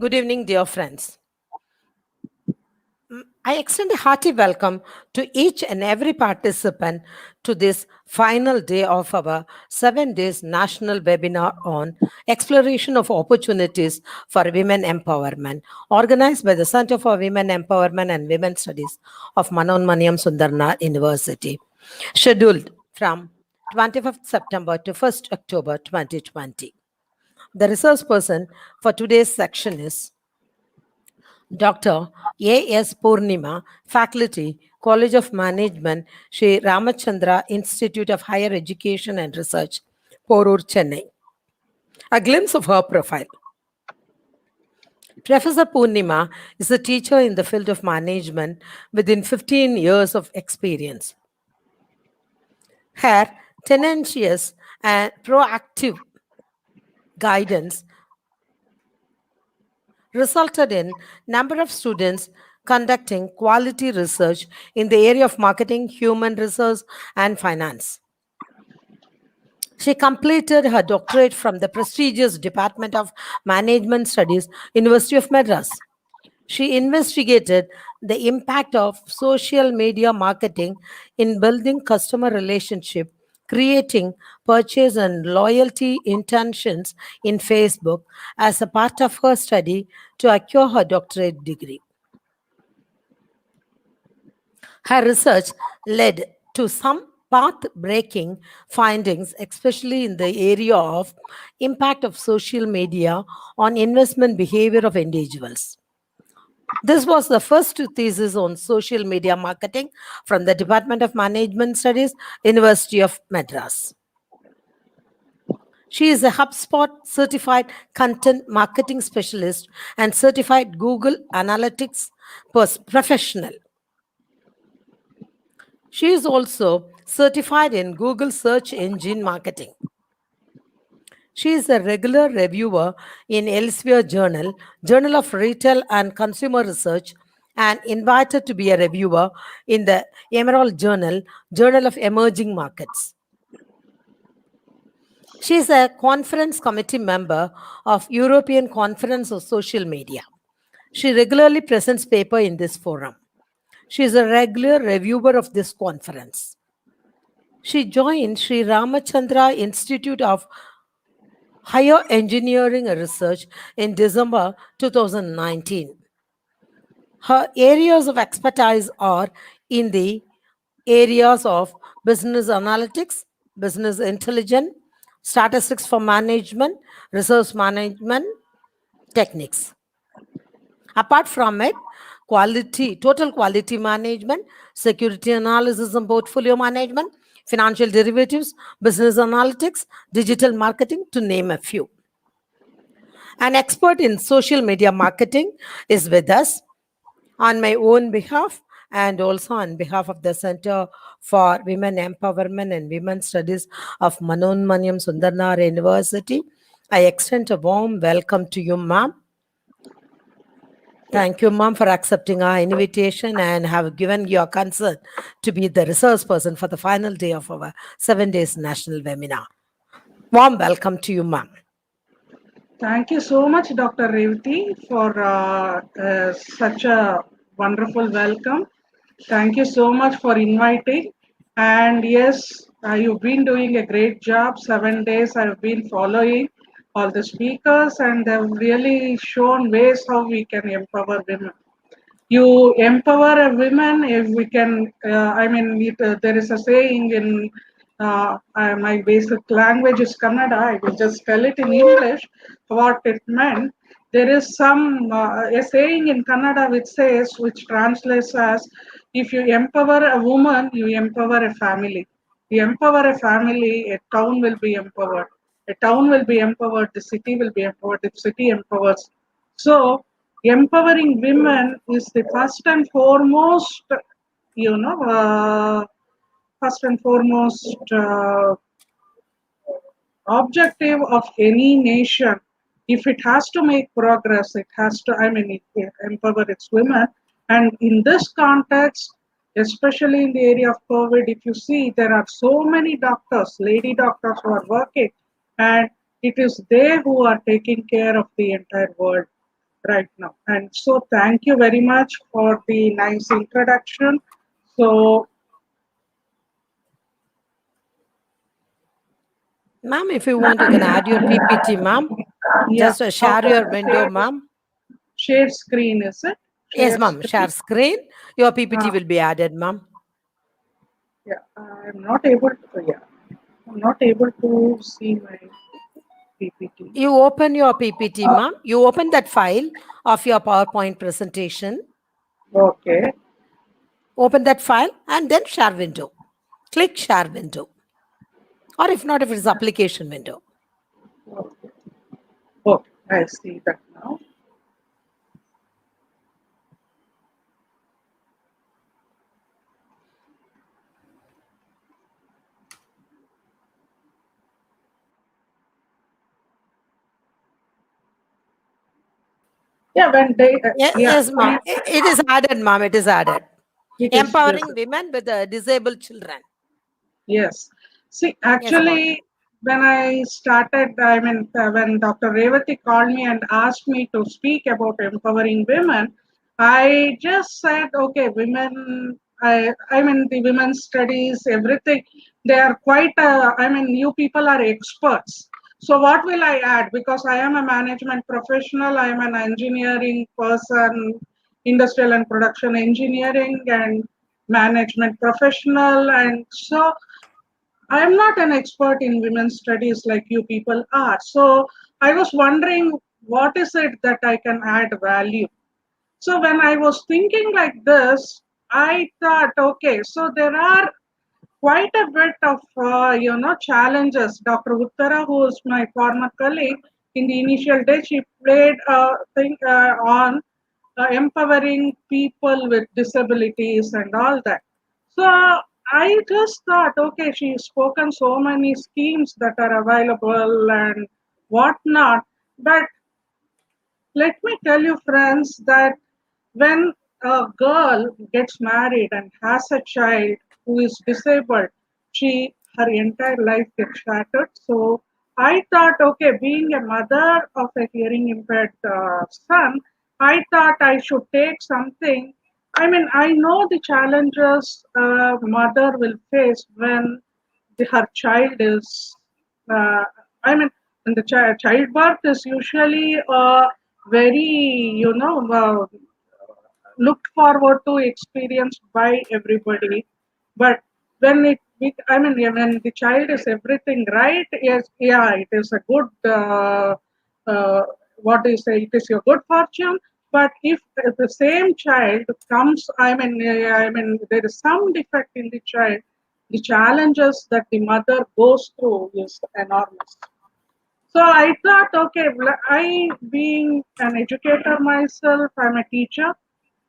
Good evening, dear friends. I extend a hearty welcome to each and every participant to this final day of our 7 days national webinar on exploration of opportunities for women empowerment, organized by the Center for Women Empowerment and Women Studies of Manonmaniam Sundaranar University, scheduled from 25th September to 1st October 2020. The resource person for today's section is Dr. A.S. Poornima, Faculty, College of Management, Sri Ramachandra Institute of Higher Education and Research, Porur, Chennai. A glimpse of her profile. Professor Poornima is a teacher in the field of management within 15 years of experience. Her tenacious and proactive guidance resulted in number of students conducting quality research in the area of marketing, human resource, and finance. She completed her doctorate from the prestigious Department of Management Studies, University of Madras. She investigated the impact of social media marketing in building customer relationship, creating purchase and loyalty intentions in Facebook as a part of her study to acquire her doctorate degree. Her research led to some path-breaking findings, especially in the area of impact of social media on investment behavior of individuals. This was the first thesis on social media marketing from the Department of Management Studies, University of Madras. She is a HubSpot certified content marketing specialist and certified Google Analytics professional. She is also certified in Google Search Engine Marketing. She is a regular reviewer in Elsevier Journal, Journal of Retail and Consumer Research, and invited to be a reviewer in the Emerald Journal, Journal of Emerging Markets. She is a conference committee member of European Conference of Social Media. She regularly presents paper in this forum. She is a regular reviewer of this conference. She joined Sri Ramachandra Institute of Higher Engineering Research in December 2019. Her areas of expertise are in the areas of business analytics, business intelligence, statistics for management, resource management techniques. Apart from it, total quality management, security analysis and portfolio management, financial derivatives, business analytics, digital marketing, to name a few. An expert in social media marketing is with us on my own behalf and also on behalf of the Center for Women Empowerment and Women Studies of Manonmaniam Sundaranar University. I extend a warm welcome to you, ma'am. Thank you, ma'am, for accepting our invitation and have given your consent to be the resource person for the final day of our 7 days national webinar. Warm welcome to you, ma'am. Thank you so much, Dr. Ravathi, for such a wonderful welcome. Thank you so much for inviting. And yes, you've been doing a great job. 7 days I've been following all the speakers, and they've really shown ways how we can empower women. You empower a woman if we can. There is a saying in my basic language is Kannada. I will just tell it in English what it meant. There is a saying in Kannada which translates as, if you empower a woman, you empower a family. You empower a family, a town will be empowered. A town will be empowered, the city will be empowered, the city empowers. So empowering women is the first and foremost, you know, first and foremost objective of any nation. If it has to make progress, it has to, empower its women. And in this context, especially in the area of COVID, if you see, there are so many doctors, lady doctors who are working, and it is they who are taking care of the entire world. right now. And so thank you very much for the nice introduction. So Ma'am, if you want, you can add your PPT, ma'am. yeah, Just share okay. your window, ma'am. Share screen, is it? Yes, Share ma'am. screen. Share screen. Your PPT Uh, will be added, ma'am. yeah, I'm not able to, yeah, I'm not able to see my PPT. You open your PPT, ma'am. You open that file of your PowerPoint presentation. Okay. Open that file and then share window. Click share window. Or if not, if it's application window. Okay. Okay. I see that now. Yeah, when they, yeah, Yes, ma'am. It is added, ma'am. It is added. it is this. Empowering women with disabled children. Yes. See, Yes, ma'am. actually, when I started, I mean, when Dr. Ravathi called me and asked me to speak about empowering women, I just said, okay, women, I mean, the women's studies, everything, they are quite, I mean, you people are experts. So what will I add? Because I am a management professional, I am an engineering person, industrial and production engineering and management professional. And so I am not an expert in women's studies like you people are. So I was wondering what is it that I can add value. So when I was thinking like this, I thought, okay, so there are quite a bit of challenges. Dr. Uttara, who is my former colleague, in the initial day she played a thing on empowering people with disabilities and all that. So I just thought, okay, she's spoken so many schemes that are available and whatnot, but let me tell you, friends, that when a girl gets married and has a child who is disabled, her entire life gets shattered. So I thought, okay, being a mother of a hearing impaired son, I thought I should take something. I mean, I know the challenges a mother will face when her child is uh, I mean, and the childbirth is usually very, looked forward to experience by everybody. But when I mean, yeah, when the child is everything right, yes, yeah, it is a good, uh, what do you say, it is your good fortune. But if the same child comes, I mean, there is some defect in the child, the challenges that the mother goes through is enormous. So I thought, okay, I being an educator myself, I'm a teacher,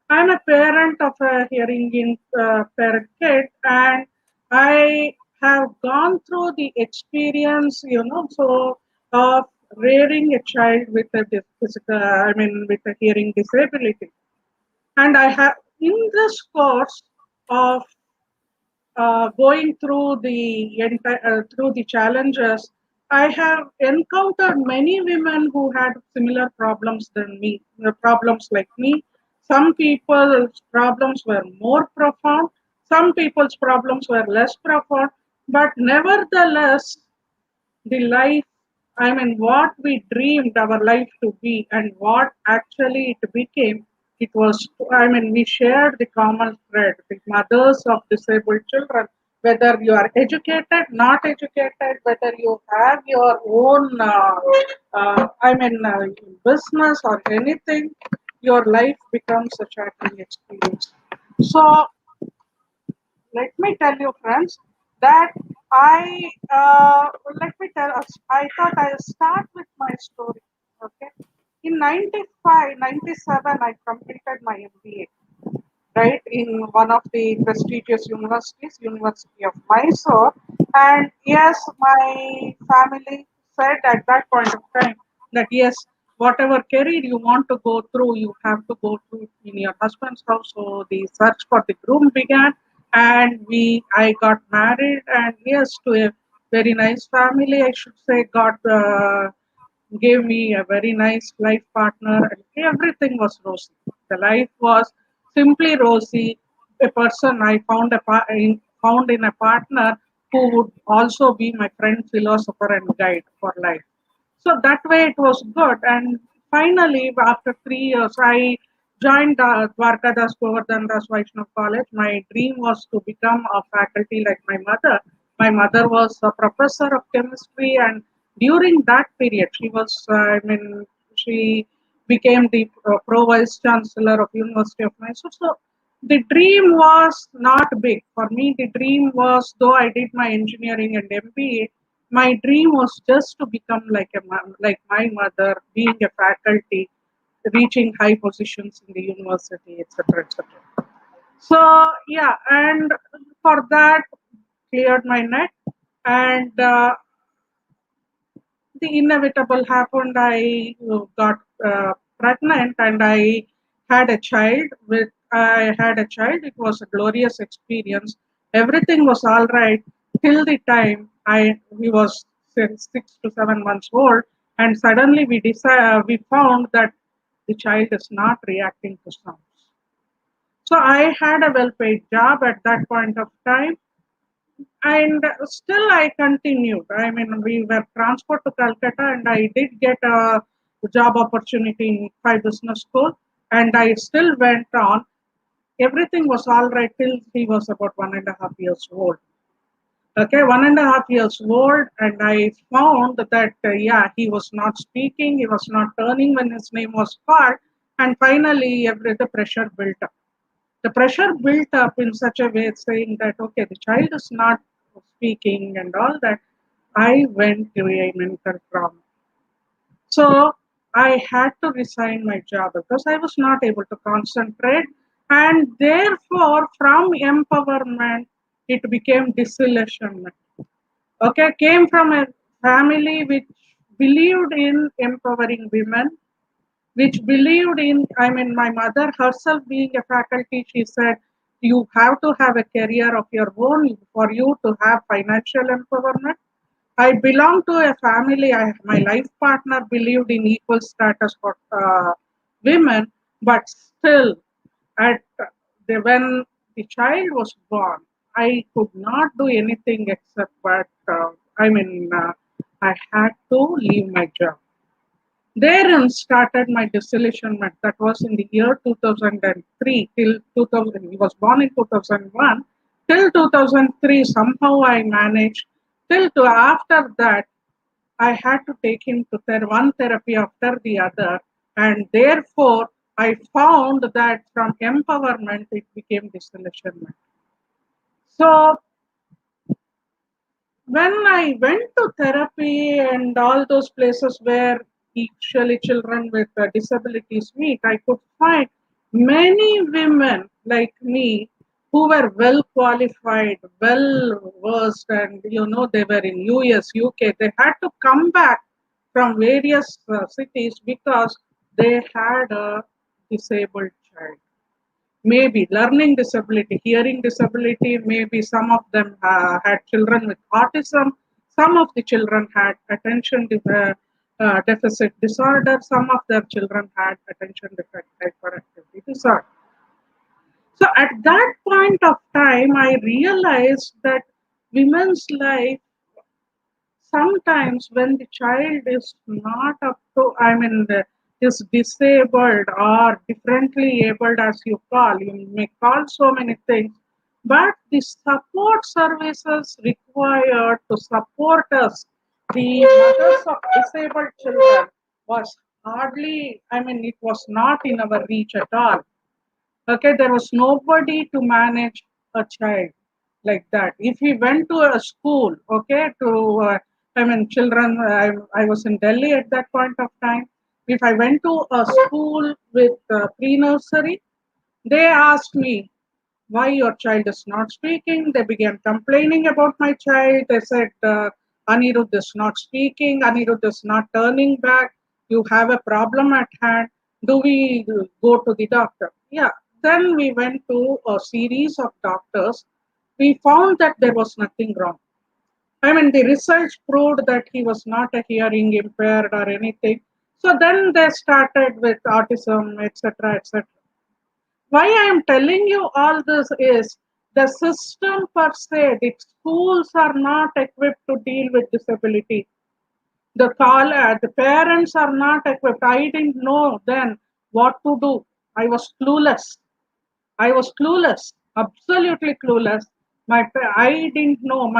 I'm a parent of a hearing impaired kid, and I have gone through the experience, so of rearing a child with a with a hearing disability. And I have in this course of going through through the challenges, I have encountered many women who had similar problems than me, problems like me. Some people's problems were more profound. Some people's problems were less profound. But nevertheless, the life, I mean, what we dreamed our life to be and what actually it became, it was, I mean, we shared the common thread, the mothers of disabled children, whether you are educated, not educated, whether you have your own business or anything, your life becomes a shattering experience. So let me tell you, friends, that I let me tell us. I thought I'll start with my story. Okay, in 95, 97, I completed my MBA, right, in one of the prestigious universities, University of Mysore. And yes, my family said at that point of time that yes, whatever career you want to go through, you have to go through in your husband's house. So the search for the groom began, and I got married, and yes, to a very nice family, I should say, got gave me a very nice life partner, and everything was rosy. The life was simply rosy. A person I found in a partner who would also be my friend, philosopher, and guide for life. So that way it was good. And finally, after 3 years, I joined Dwarkadas Govardhandas Vaishnav College. My dream was to become a faculty like my mother. My mother was a professor of chemistry, and during that period, she became the pro vice chancellor of University of Mysore. So the dream was not big for me. The dream was, though I did my engineering and MBA, my dream was just to become like my mother, being a faculty, reaching high positions in the university, etc., etc. So yeah, and for that, cleared my net, and the inevitable happened. I got pregnant, and I had a child. It was a glorious experience. Everything was all right till the time I he was 6 to 7 months old, and suddenly we found that the child is not reacting to sounds. So I had a well-paid job at that point of time, and still I continued. I mean, we were transferred to Calcutta, and I did get a job opportunity in Thai Business School, and I still went on. Everything was all right till he was about 1.5 years old. Okay, 1.5 years old, and I found that yeah, he was not speaking, he was not turning when his name was called, and finally, the pressure built up. The pressure built up in such a way saying that okay, the child is not speaking and all that. I went to a mental trauma. So I had to resign my job because I was not able to concentrate, and therefore from empowerment it became disillusionment. Okay, came from a family which believed in empowering women, which believed in, I mean, my mother herself being a faculty, she said, you have to have a career of your own for you to have financial empowerment. I belong to a family, my life partner believed in equal status for women, but still, at when the child was born, I could not do anything except but, I had to leave my job. Therein started my disillusionment. That was in the year 2003 till 2000. He was born in 2001. Till 2003, somehow I managed. Till to after that, I had to take him to one therapy after the other, and therefore I found that from empowerment it became disillusionment. So when I went to therapy and all those places where usually children with disabilities meet, I could find many women like me who were well qualified, well versed, and they were in US, UK. They had to come back from various cities because they had a disabled child, maybe learning disability, hearing disability, maybe some of them had children with autism, some of the children had deficit disorder, some of their children had attention defect hyperactivity disorder. So at that point of time, I realized that women's life, sometimes when the child is not up to, is disabled or differently abled, as you may call so many things, but the support services required to support us, the mothers of disabled children, was hardly, it was not in our reach at all. Okay, there was nobody to manage a child like that. If we went to a school, okay, children, I was in Delhi at that point of time. If I went to a school with pre-nursery, they asked me, why your child is not speaking. They began complaining about my child. They said, Anirudh is not speaking, Anirudh is not turning back, you have a problem at hand. Do we go to the doctor? Yeah. Then we went to a series of doctors. We found that there was nothing wrong. I mean, the research proved that he was not a hearing impaired or anything. So then they started with autism, etc., etc. Why I am telling you all this is the system per se, the schools are not equipped to deal with disability. The parents are not equipped. I didn't know then what to do. I was clueless. I was clueless, absolutely clueless. I didn't know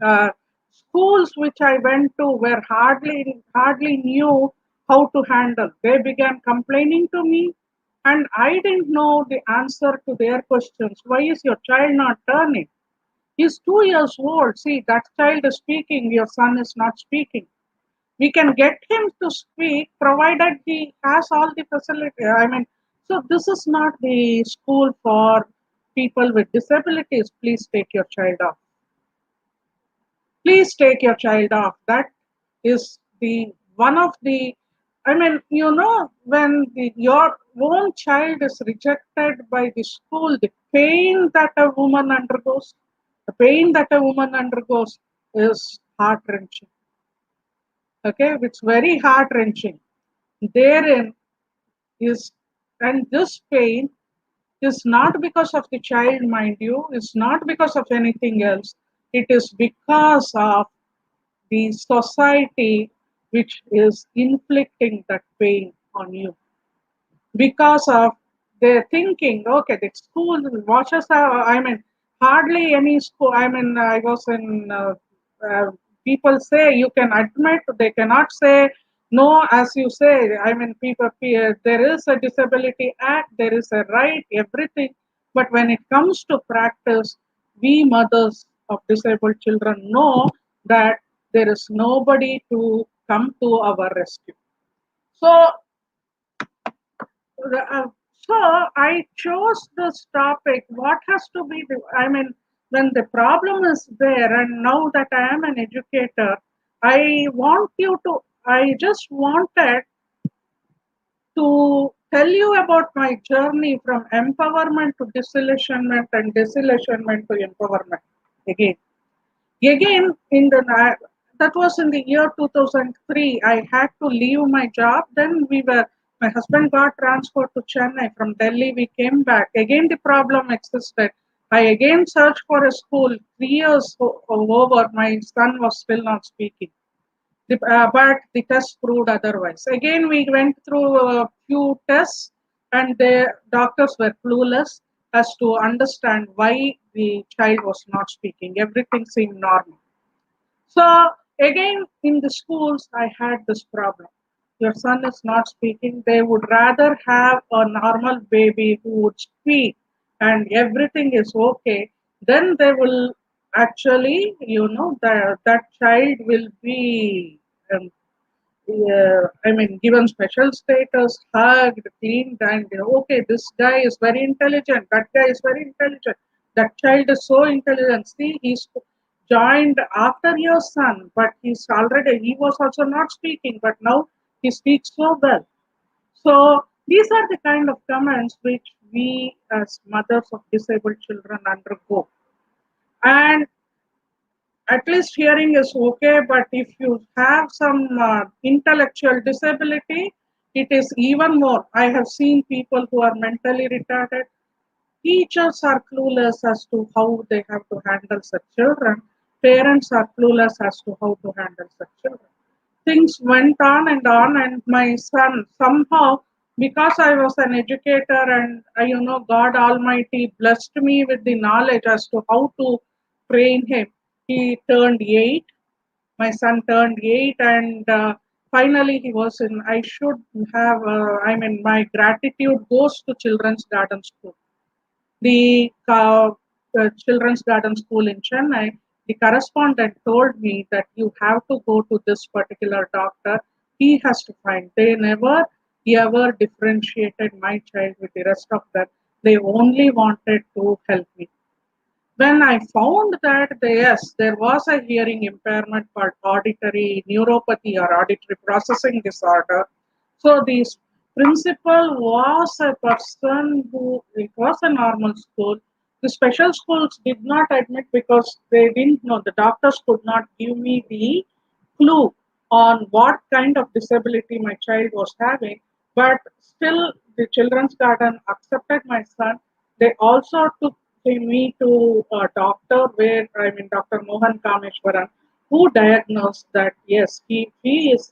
uh, schools which I went to were hardly knew how to handle. They began complaining to me, and I didn't know the answer to their questions. Why is your child not turning? He's 2 years old. See, that child is speaking. Your son is not speaking. We can get him to speak provided he has all the facility. I mean, so this is not the school for people with disabilities. Please take your child off. Please take your child off. That is the one of the, I mean, when your own child is rejected by the school, the pain that a woman undergoes, the pain that a woman undergoes is heart wrenching. Okay, it's very heart wrenching. Therein is, and this pain is not because of the child, mind you, it's not because of anything else. It is because of the society which is inflicting that pain on you because of their thinking. Okay, the school watches are, I mean, hardly any school. I mean, I was in, people say you can admit, they cannot say no, as you say. I mean, there is a disability act, there is a right, everything. But when it comes to practice, we mothers of disabled children know that there is nobody to come to our rescue. So uh, so I chose this topic. What has to be the, I mean, when the problem is there, and now that I am an educator, I just wanted to tell you about my journey from empowerment to disillusionment and disillusionment to empowerment again. Again, that was in the year 2003. I had to leave my job. Then my husband got transferred to Chennai. From Delhi, we came back. Again, the problem existed. I again searched for a school. 3 years over, my son was still not speaking. But the test proved otherwise. Again, we went through a few tests, and the doctors were clueless as to understand why the child was not speaking. Everything seemed normal. So again, in the schools, I had this problem. Your son is not speaking. They would rather have a normal baby who would speak and everything is okay. Then they will actually, that child will be, I mean, given special status, hugged, cleaned, and okay, this guy is very intelligent. That guy is very intelligent. That child is so intelligent. See, he's joined after your son, but he was also not speaking, but now he speaks so well. So these are the kind of comments which we as mothers of disabled children undergo. And at least hearing is okay, but if you have some intellectual disability, it is even more. I have seen people who are mentally retarded. Teachers are clueless as to how they have to handle such children. Parents are clueless as to how to handle such children. Things went on, and my son somehow, because I was an educator, and God Almighty blessed me with the knowledge as to how to train him. He turned 8. My son turned 8, and finally he was in. I should have. I mean, my gratitude goes to Children's Garden School, the Children's Garden School in Chennai. The correspondent told me that you have to go to this particular doctor. He has to find. They never ever differentiated my child with the rest of them. They only wanted to help me. When I found that yes, there was a hearing impairment called auditory neuropathy or auditory processing disorder. So the principal was a person who, it was a normal school. The special schools did not admit because they didn't know. The doctors could not give me the clue on what kind of disability my child was having. But still, the children's garden accepted my son. They also took me to a doctor where, I mean, Dr. Mohan Kameshwaran, who diagnosed that yes, he is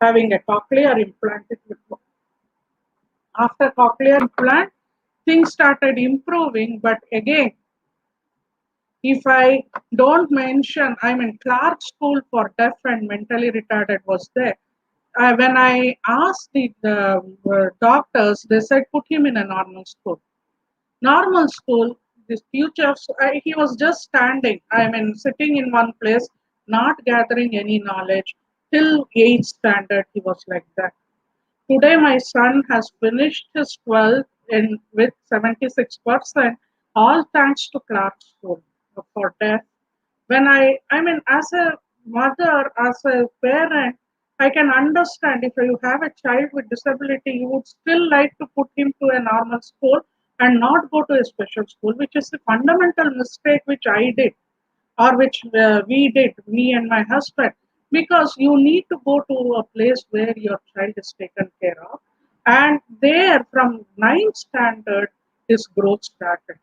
having a cochlear implant. After cochlear implant, things started improving. But again, if I don't mention, I mean, Clark School for Deaf and Mentally Retarded was there. When I asked the doctors, they said put him in a normal school. Normal school, this teachers, he was just standing, I mean, sitting in one place, not gathering any knowledge. Till 8th standard, he was like that. Today, my son has finished his 12th with 76%, all thanks to Clark School for deaf. When I mean, as a mother, as a parent, I can understand if you have a child with disability, you would still like to put him to a normal school and not go to a special school, which is a fundamental mistake which I did or which we did, me and my husband, because you need to go to a place where your child is taken care of. And there, from ninth standard, this growth started.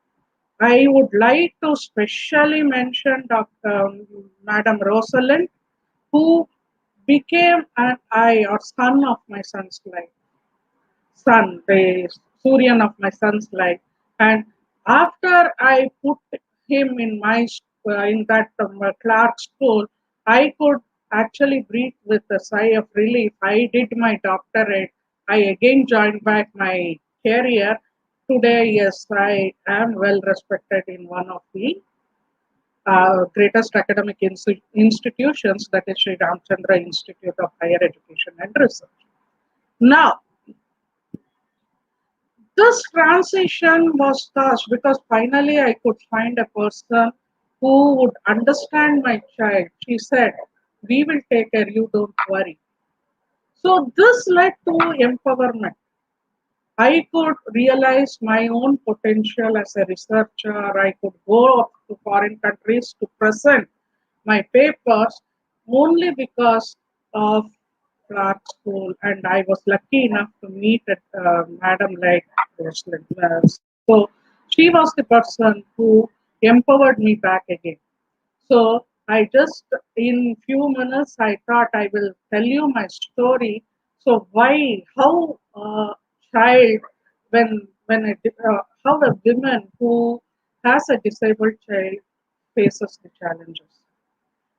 I would like to specially mention Madam Rosalind, who became an eye or son of my son's life son, the Suryan of my son's life. And after I put him in in that Clark school, I could actually breathe with a sigh of relief. I did my doctorate. I again joined back my career. Today, yes, I am well respected in one of the greatest academic institutions, that is Sri Ramachandra Institute of Higher Education and Research. Now, this transition was fast because finally I could find a person who would understand my child. She said, "We will take care, you don't worry." So, this led to empowerment. I could realize my own potential as a researcher. I could go to foreign countries to present my papers only because of Clark School, and I was lucky enough to meet Madam like Rosalind. So she was the person who empowered me back again. So I just in few minutes I thought I will tell you my story. So why how a child when how a woman who has a disabled child faces the challenges.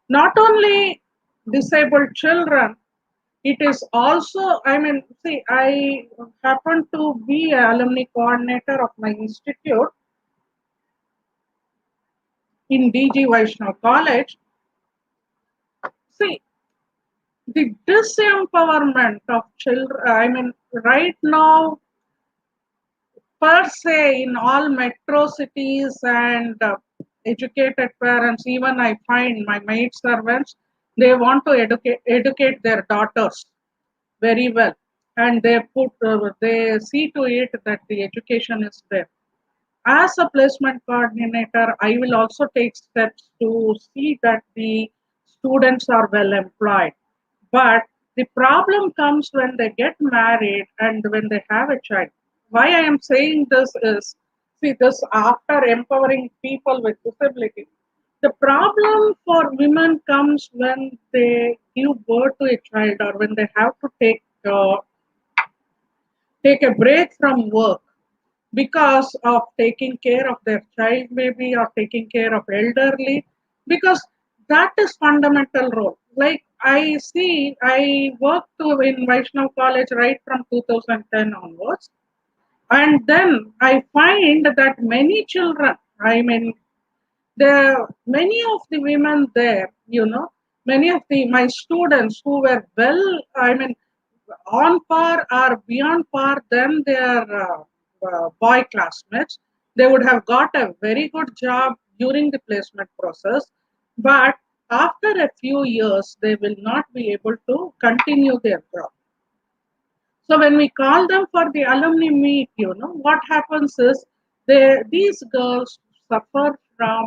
Not only disabled children, it is also, I mean, see, I happen to be an alumni coordinator of my institute in DG Vaishnav College. See, the disempowerment of children, I mean, right now, per se, in all metro cities and educated parents, even I find my maid servants, they want to educate their daughters very well, and they see to it that the education is there. As a placement coordinator, I will also take steps to see that the students are well employed. But the problem comes when they get married and when they have a child. Why I am saying this is, see, this after empowering people with disability, the problem for women comes when they give birth to a child or when they have to take a break from work because of taking care of their child maybe or taking care of elderly, because that is fundamental role. Like I see, I worked in Vaishnav College right from 2010 onwards, and then I find that many children, I mean, there many of the women there, many of the my students who were well, I mean, on par or beyond par than their boy classmates, they would have got a very good job during the placement process, but after a few years they will not be able to continue their job. So when we call them for the alumni meet, what happens is These girls suffer from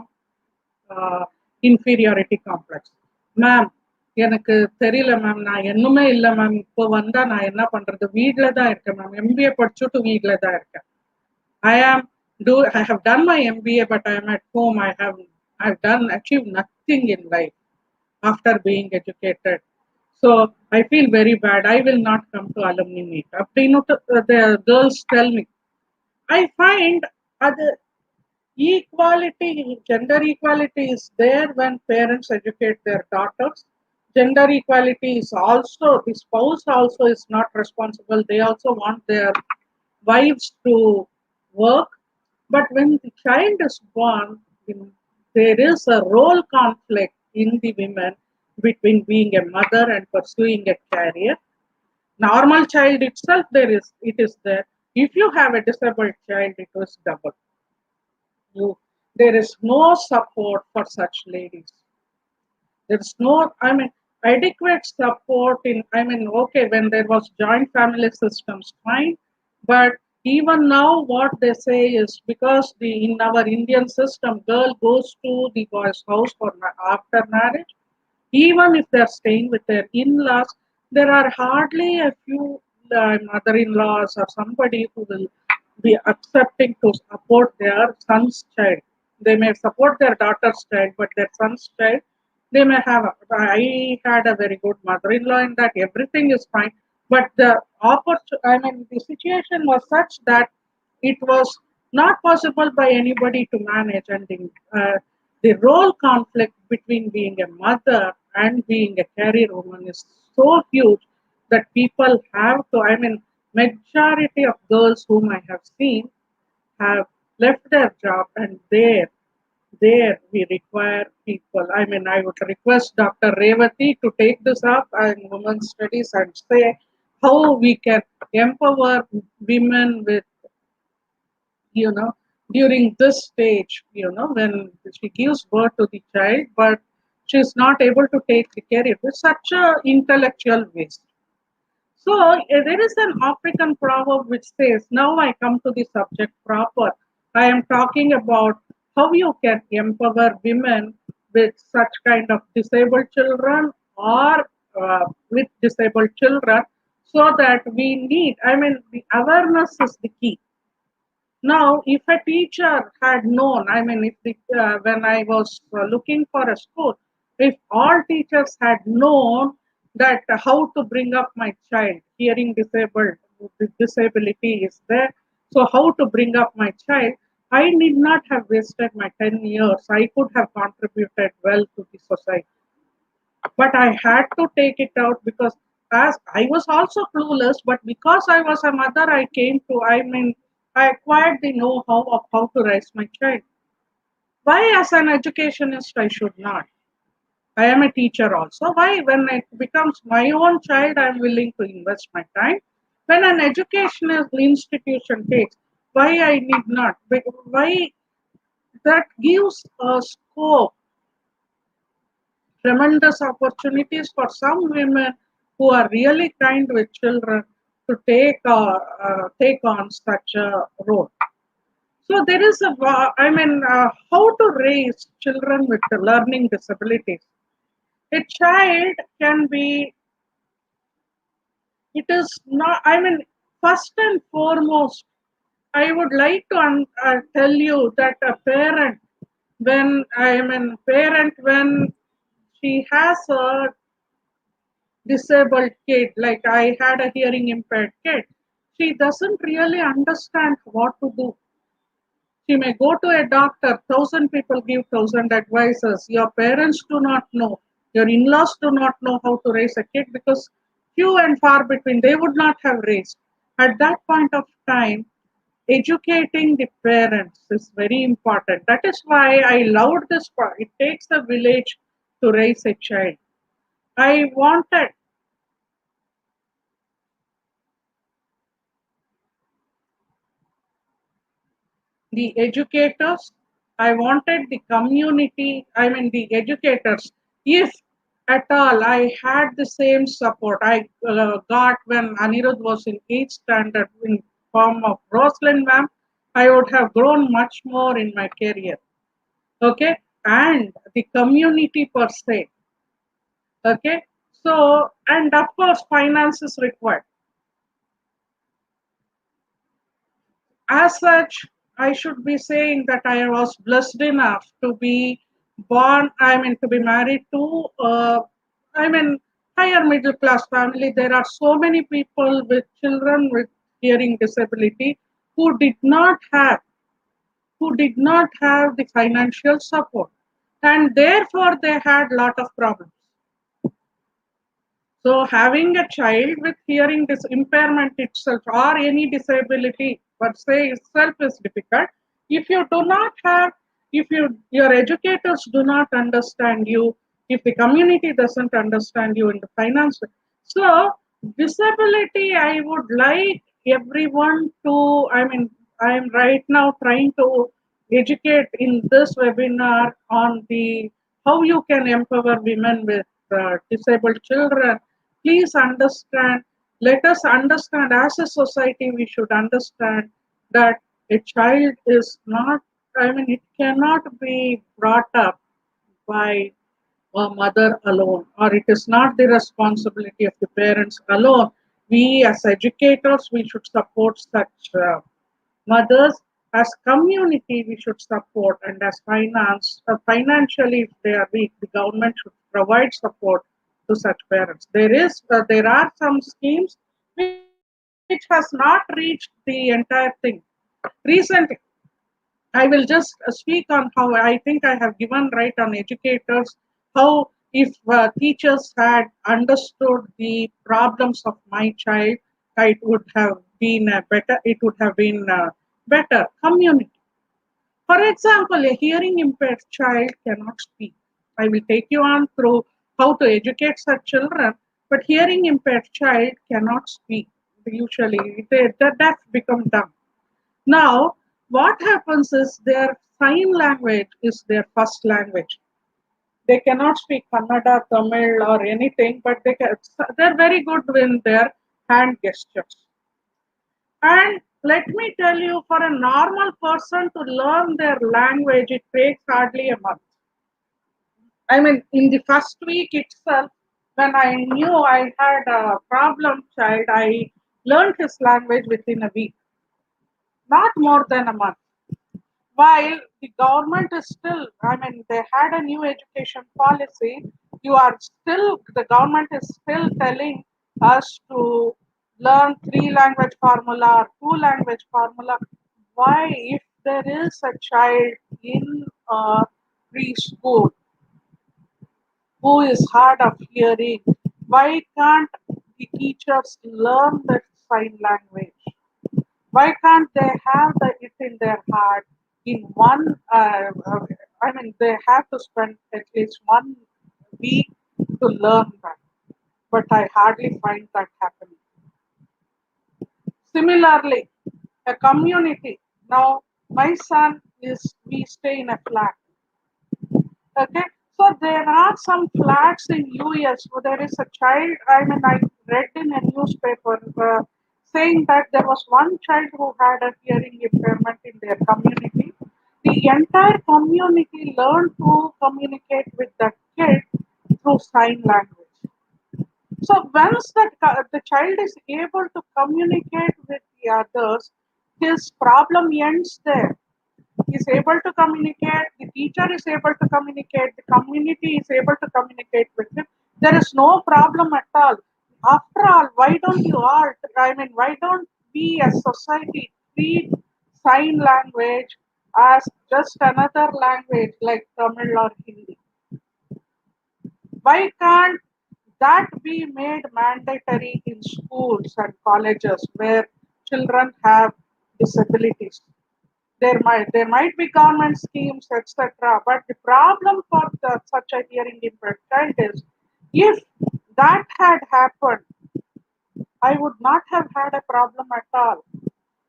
uh, inferiority complex. Ma'am எனக்கு தெரியல ma'am, நான் என்னுமே இல்லை ma'am, இப்போ வந்தா நான் என்ன பண்றது, வீட்டில் தான் இருக்கேன் மேம், எம்பிஏ படிச்சுட்டு வீட்டில் தான் இருக்கேன். I have done my MBA, but I am at home. I've done achieved nothing in life after being educated. So I feel very bad. I will not come to alumni meet. The girls tell me. I find other equality, gender equality is there when parents educate their daughters. Gender equality is also, the spouse also is not responsible. They also want their wives to work. But when the child is born, there is a role conflict in the women between being a mother and pursuing a career. Normal child itself, it is there. If you have a disabled child, it was double. There is no support for such ladies. There's no, I mean, adequate support in, I mean, okay, when there was joint family systems, fine. But even now, what they say is because in our Indian system, girl goes to the boy's house for after marriage, even if they're staying with their in-laws, there are hardly a few mother-in-laws or somebody who will be accepting to support their son's child. They may support their daughter's child, but their son's child, they may have. I had a very good mother-in-law in that everything is fine, but I mean, the situation was such that it was not possible by anybody to manage, and the role conflict between being a mother and being a career woman is so huge that people have to. I mean, majority of girls whom I have seen have left their job, and there we require people. I mean, I would request Dr. Ravathi to take this up in women's studies and say how we can empower women with, you know, during this stage, when she gives birth to the child, but she's not able to take the care. It's such a intellectual waste. So there is an African proverb which says, now I come to the subject proper. I am talking about how you can empower women with such kind of disabled children or with disabled children, so that we need, I mean, the awareness is the key. Now, if a teacher had known, I mean, when I was looking for a school, if all teachers had known that how to bring up my child, hearing disabled, the disability is there, so how to bring up my child, I need not have wasted my 10 years. I could have contributed well to the society. But I had to take it out because as I was also clueless, but because I was a mother, I mean, I acquired the know-how of how to raise my child. Why, as an educationist, I should not? I am a teacher also. Why, when it becomes my own child, I am willing to invest my time. When an educational institution takes, why I need not? Why that gives a scope, tremendous opportunities for some women who are really kind with children to take on such a role. So there is how to raise children with learning disabilities. A child can be, it is not, I mean, first and foremost, I would like to tell you that a parent, when she has a disabled kid, like I had a hearing impaired kid, she doesn't really understand what to do. She may go to a doctor, thousand people give thousand advices. Your parents do not know, your in-laws do not know how to raise a kid because few and far between they would not have raised. At that point of time, educating the parents is very important. That is why I loved this part. It takes a village to raise a child. I wanted the educators, I wanted the community, I mean the educators, if at all I had the same support I got when Anirudh was in 8th standard in form of Rosalind ma'am. I would have grown much more in my career. Okay, and the community per se. Okay, so and of course, finance is required. As such, I should be saying that I was blessed enough to be born, I mean, to be married to, I mean, higher middle class family. There are so many people with children with hearing disability who did not have, did not have the financial support, and therefore they had lot of problems. So having a child with hearing impairment itself or any disability per se itself is difficult. If you do not have, if your educators do not understand you, if the community doesn't understand you in the finance, so disability, I would like everyone to. I mean, I am right now trying to educate in this webinar on the how you can empower women with disabled children. Please understand, let us understand as a society, we should understand that a child is not, I mean, it cannot be brought up by a mother alone, or it is not the responsibility of the parents alone. We as educators, we should support such mothers. As community, we should support, and as financially, if they are weak, the government should provide support to such parents. There are some schemes which has not reached the entire thing. Recently, I will just speak on how I think I have given right on educators, how if teachers had understood the problems of my child, it would have been a better. It would have been better community. For example, a hearing impaired child cannot speak. I will take you on through how to educate such children, but hearing impaired child cannot speak. Usually, the deaf become dumb. Now, what happens is their sign language is their first language. They cannot speak Kannada, Tamil, or anything, but they're very good in their hand gestures. And let me tell you, for a normal person to learn their language, it takes hardly a month. I mean, in the first week itself, when I knew I had a problem child, I learned his language within a week, not more than a month. While the government is still, I mean, they had a new education policy, the government is still telling us to learn three language formula or two language formula. Why, if there is a child in preschool who is hard of hearing, why can't the teachers learn that sign language? Why can't they have it in their heart in one? I mean, they have to spend at least 1 week to learn that. But I hardly find that happening. Similarly, a community. Now, my son is, we stay in a flat. Okay, so there are some flats in US where there is a child. I mean, I read in a newspaper saying that there was one child who had a hearing impairment in their community. The entire community learned to communicate with that kid through sign language. So once the child is able to communicate with the others, his problem ends there. Is able to communicate, the teacher is able to communicate, the community is able to communicate with him. There is no problem at all. After all, why don't you all, I mean, why don't we as society treat sign language as just another language like Tamil or Hindi? Why can't that be made mandatory in schools and colleges where children have disabilities? There might be government schemes, etc. But the problem for such a hearing impaired child is, if that had happened, I would not have had a problem at all.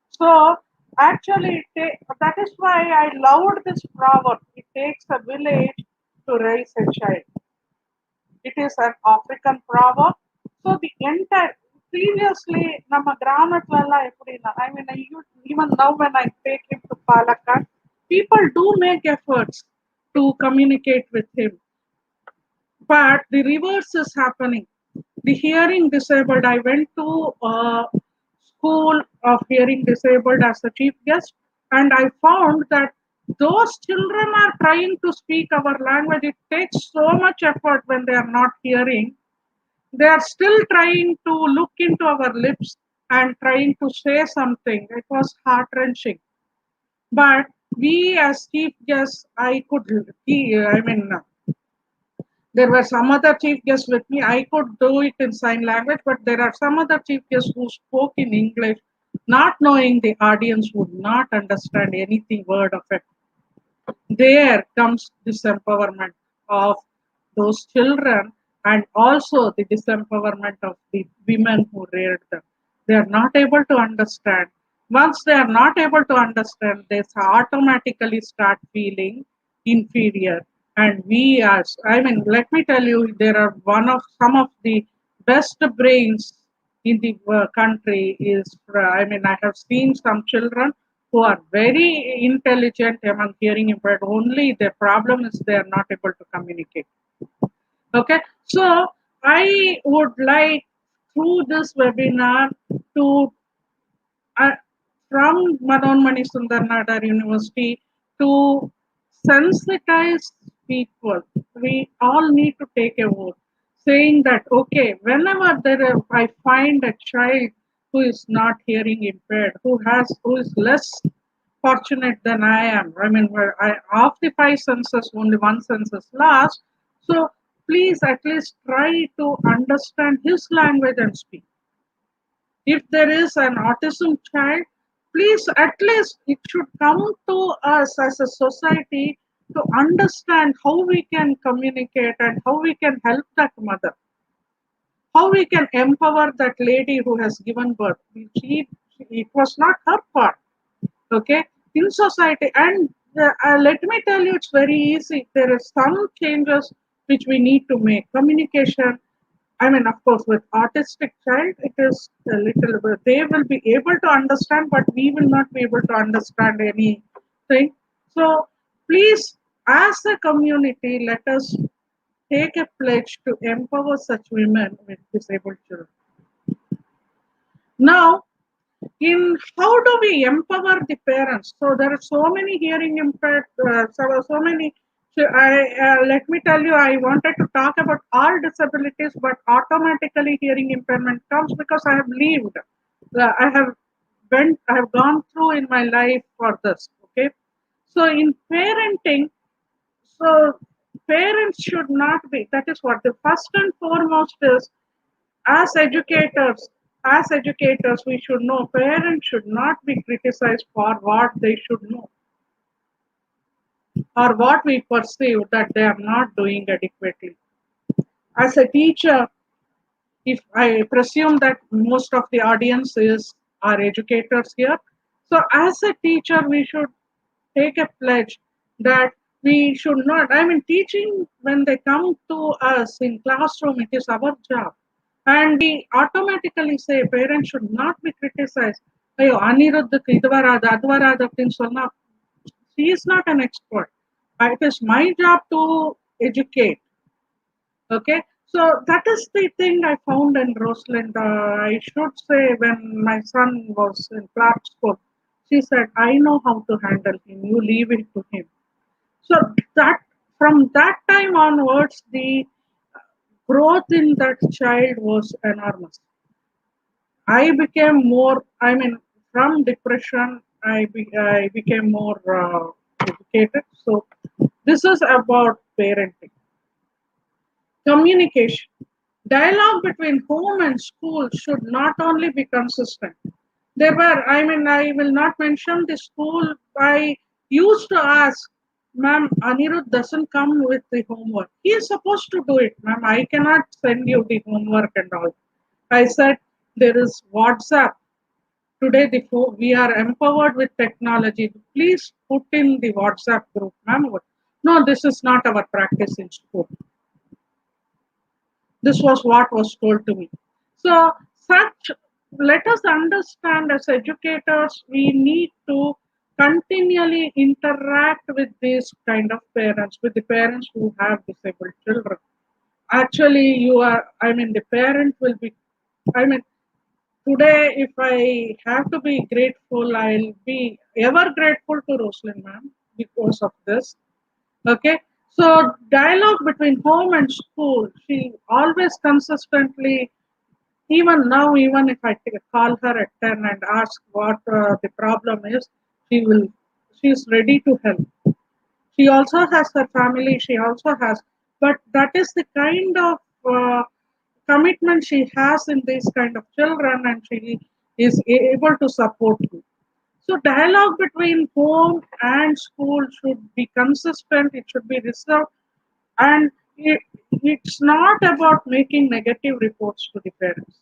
So actually, that is why I loved this proverb. It takes a village to raise a child. It is an African proverb. So the entire, seriously, நம்ம கிராமத்துல எல்லாம் எப்படின்னா, I mean, even now when I take him to Palakkad, people do make efforts to communicate with him. But the reverse is happening. The hearing disabled, I went to a school of hearing disabled as a chief guest, and I found that those children are trying to speak our language. It takes so much effort when they are not hearing. They are still trying to look into our lips and trying to say something. It was heart wrenching. But we as chief guests, I mean, there were some other chief guests with me. I could do it in sign language, but there are some other chief guests who spoke in English, not knowing the audience would not understand anything word of it. There comes disempowerment of those children and also the disempowerment of the women who reared them. They are not able to understand. Once they are not able to understand, they automatically start feeling inferior. And we as, I mean, let me tell you, there are one of some of the best brains in the country is, I mean, I have seen some children who are very intelligent among hearing impaired. Only the problem is they are not able to communicate. Okay, so I would like through this webinar to uh, from Manonmaniam Sundaranar University to sensitize people. We all need to take a vote saying that okay, whenever I find a child who is not hearing impaired, who is less fortunate than I am. I mean, of the five senses, only one sense is lost. So please at least try to understand his language and speak. If there is an autism child, please at least it should come to us as a society to understand how we can communicate and how we can help that mother, how we can empower that lady who has given birth. It was not her part, okay, in society. And let me tell you, it's very easy. There are some changes which we need to make. Communication, I mean, of course, with autistic child, it is a little bit, they will be able to understand, but we will not be able to understand anything. So please, as a community, let us take a pledge to empower such women with disabled children. Now, in how do we empower the parents? So there are so many hearing impaired, so many. So let me tell you, I wanted to talk about all disabilities, but automatically hearing impairment comes because I have lived, I have gone through in my life for this. Okay, so in parenting, so parents should not be. That is what the first and foremost is. As educators, we should know parents should not be criticized for what they should know or what we perceive that they are not doing adequately. As a teacher, if I presume that most of the audience is our educators here, so as a teacher, we should take a pledge that we should not, I mean, teaching when they come to us in classroom, it is our job. And we automatically say parents should not be criticized. ஐயோ அனிருத்துக்கு இது வராது அது வராது அப்படின்னு சொன்னா she is not an expert. It is my job to educate. Okay, so that is the thing I found in Rosalind. I should say when my son was in Clark school, she said, I know how to handle him, you leave it to him. So that from that time onwards, the growth in that child was enormous. I became more, I mean, from depression, I became more educated. So this is about parenting. Communication. Dialogue between home and school should not only be consistent. There were, I mean, I will not mention the school. I used to ask, ma'am, Anirudh doesn't come with the homework. He is supposed to do it, ma'am. I cannot send you the homework and all. I said, there is WhatsApp. Today, we are empowered with technology. Please put in the WhatsApp group, ma'am. No, this is not our practice in school. This was what was told to me. So such, let us understand as educators, we need to continually interact with these kind of parents, with the parents who have disabled children. Actually, you are, I mean, the parent will be, I mean, today, if I have to be grateful, I'll be ever grateful to Roslyn ma'am because of this. Okay, so dialogue between home and school, she always consistently, even now, even if I call her at 10 and ask what the problem is, she's ready to help. She also has her family, she also has, but that is the kind of commitment she has in these kind of children, and she is able to support you. So dialogue between home and school should be consistent, it should be reserved, and it's not about making negative reports to the parents.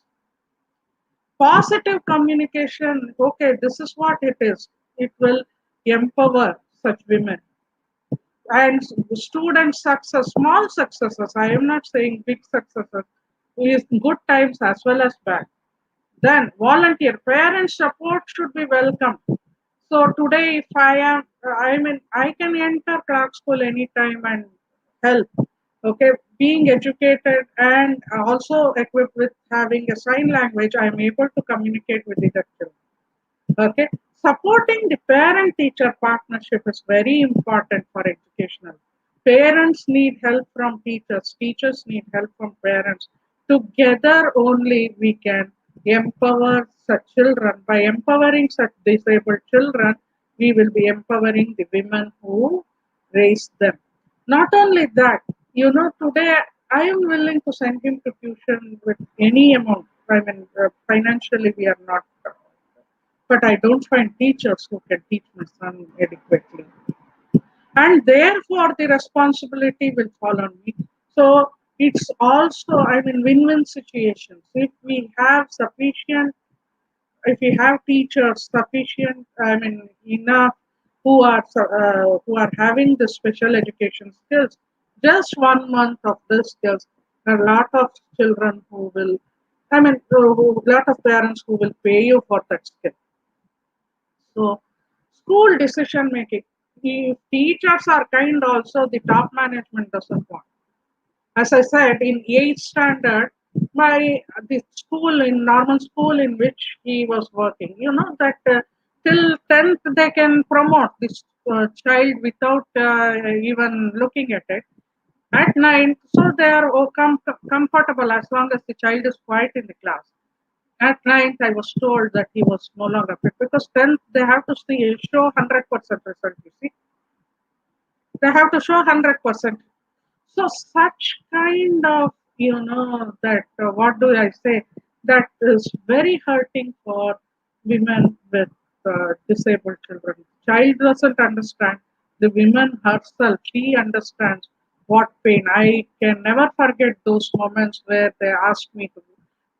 Positive communication, okay, this is what it is. It will empower such women. And student success, small successes, I am not saying big successes, is good times as well as bad. Then volunteer, parent support should be welcome. So today, if I am, I mean, I can enter Clark School anytime and help. Okay, being educated and also equipped with having a sign language, I am able to communicate with the children. Okay, supporting the parent-teacher partnership is very important for educational. Parents need help from teachers. Teachers need help from parents. Together only we can empower such children. By empowering such disabled children, we will be empowering the women who raise them. Not only that, today I am willing to send him to tuition with any amount. I mean, financially we are not, but I don't find teachers who can teach my son adequately. And therefore, the responsibility will fall on me. So it's also, I mean, win-win situations. If we have teachers sufficient, I mean, enough who are having the special education skills, just 1 month of this skills, a lot of children who will, I mean, lot of parents who will pay you for that skill. So, school decision making. If teachers are kind, also the top management doesn't want. As I said, in 8th standard, the school in normal school in which he was working, that till 10th they can promote this child without even looking at it. At ninth, so they are comfortable as long as the child is quiet in the class. At ninth, I was told that he was no longer fit because 10th they have to show 100% result. You see, they have to show 100%. So such kind of that what do I say, that is very hurting for women with disabled children. Child doesn't understand. The woman herself, she understands what pain. I can never forget those moments where they asked me to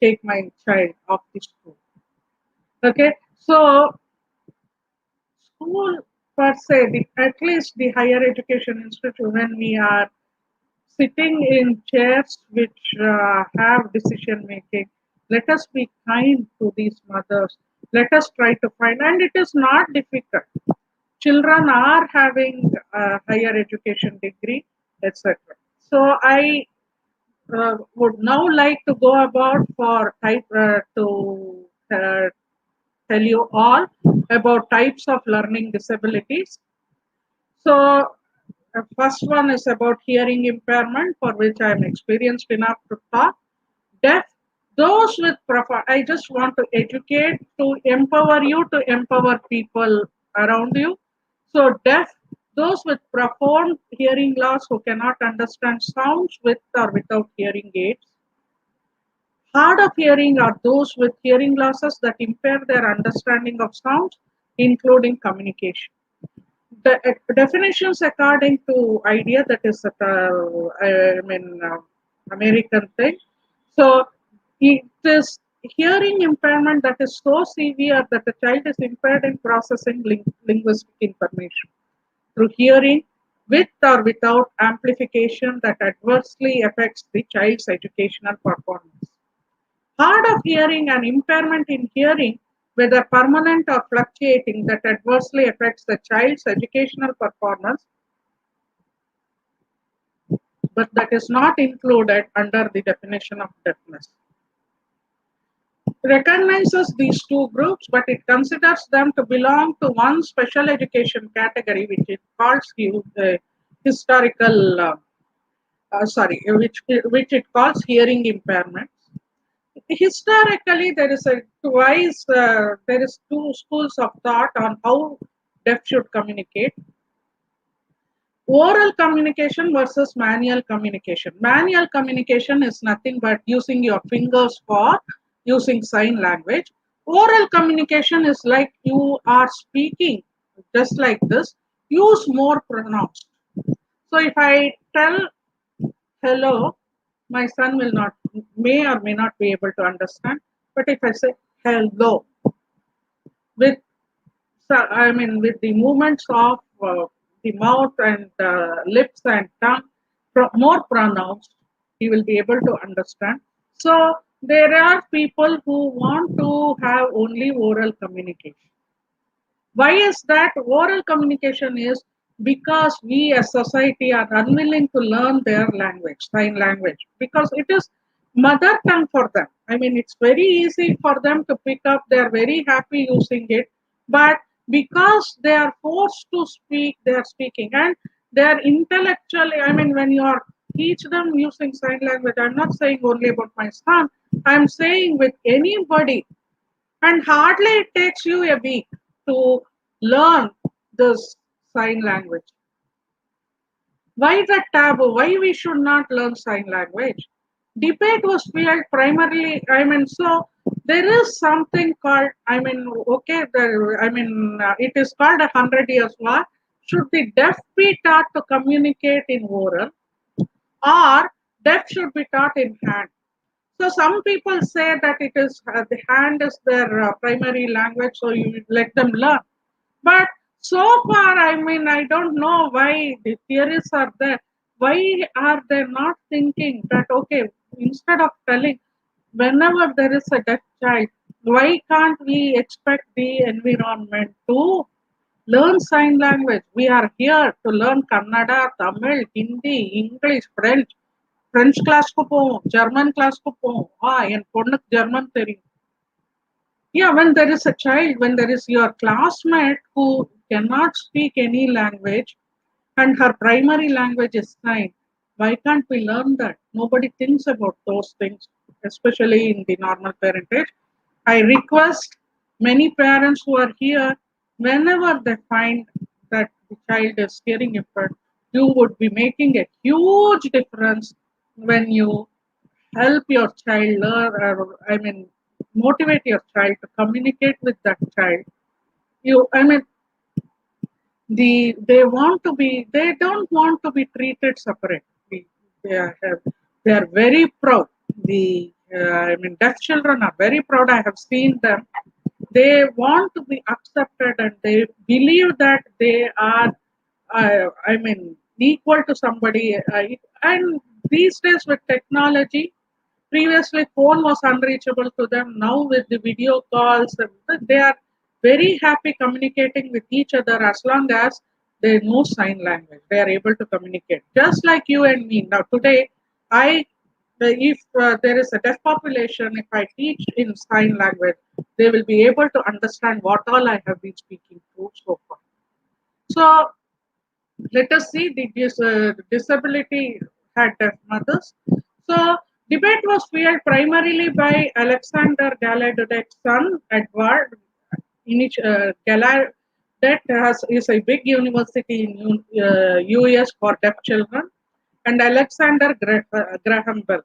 take my child off the school. Okay, so school per se, at least the higher education institute, when we are sitting in chairs which have decision making, let us be kind to these mothers. Let us try to find, and it is not difficult. Children are having a higher education degree, etc. So I would now like to go about for type to tell you all about types of learning disabilities. So, first one is about hearing impairment, for which I am experienced enough to talk. Deaf, those with I just want to educate, to empower you, to empower people around you. So, deaf, those with profound hearing loss who cannot understand sounds with or without hearing aids. Hard of hearing are those with hearing losses that impair their understanding of sounds, including communication. The definitions according to idea, that is I mean American thing. So it is hearing impairment that is so severe that the child is impaired in processing linguistic information through hearing, with or without amplification, that adversely affects the child's educational performance. Hard of hearing and impairment in hearing, whether permanent or fluctuating, that adversely affects the child's educational performance, but that is not included under the definition of deafness. Recognizes these two groups, but it considers them to belong to one special education category, which it calls historical, which it calls hearing impairments. Historically, there is two schools of thought on how deaf should communicate. Oral communication versus manual communication. Manual communication is nothing but using your fingers for using sign language. Oral communication is like you are speaking just like this, use more pronouns. So if I tell hello, my son will not, may or may not be able to understand. But if I say hello with, with the movements of the mouth and lips and tongue, more pronounced, he will be able to understand. So there are people who want to have only oral communication. Why is that? Oral communication is because we as society are unwilling to learn their language, sign language, because it is mother tongue for them. I mean, it's very easy for them to pick up. They are very happy using it, but because they are forced to speak, they are speaking, and they are intellectually. I mean, when you are teach them using sign language, I'm not saying only about my son. I'm saying with anybody, and hardly it takes you a week to learn this sign language. Why that taboo? Why we should not learn sign language? Debate was fueled primarily, so there is something called, it is called 100 years war. Should the deaf be taught to communicate in oral, or deaf should be taught in hand? So some people say that it is the hand is their primary language, so you let them learn. But so far, I don't know why the theories are there. Why are they not thinking that, okay, instead of telling whenever there is a deaf child, why can't we expect the environment to learn sign language? We are here to learn Kannada, Tamil, Hindi, English, French. French class ko po, German class ko po. என் பொண்ணுக்கு German தெரியும். Yeah, when there is a child, when there is your classmate who cannot speak any language and her primary language is sign, why can't we learn that? Nobody thinks about those things, especially in the normal parentage. I request many parents who are here, whenever they find that the child is hearing impaired, you would be making a huge difference when you help your child learn, or motivate your child to communicate with that child. They don't want to be treated separately. They are very proud. Deaf children are very proud. I have seen them. They want to be accepted, and they believe that they are equal to somebody. And these days with technology, previously phone was unreachable to them. Now with the video calls, they are very happy communicating with each other as long as they know sign language. They are able to communicate just like you and me. Now today, I if there is a deaf population, if I teach in sign language, they will be able to understand what all I have been speaking to so far. So let us see the disability had deaf mothers. So debate was fueled primarily by Alexander Gallaudet's son, Edward. Gallaudet is a big university in US for deaf children, and Alexander Graham Bell.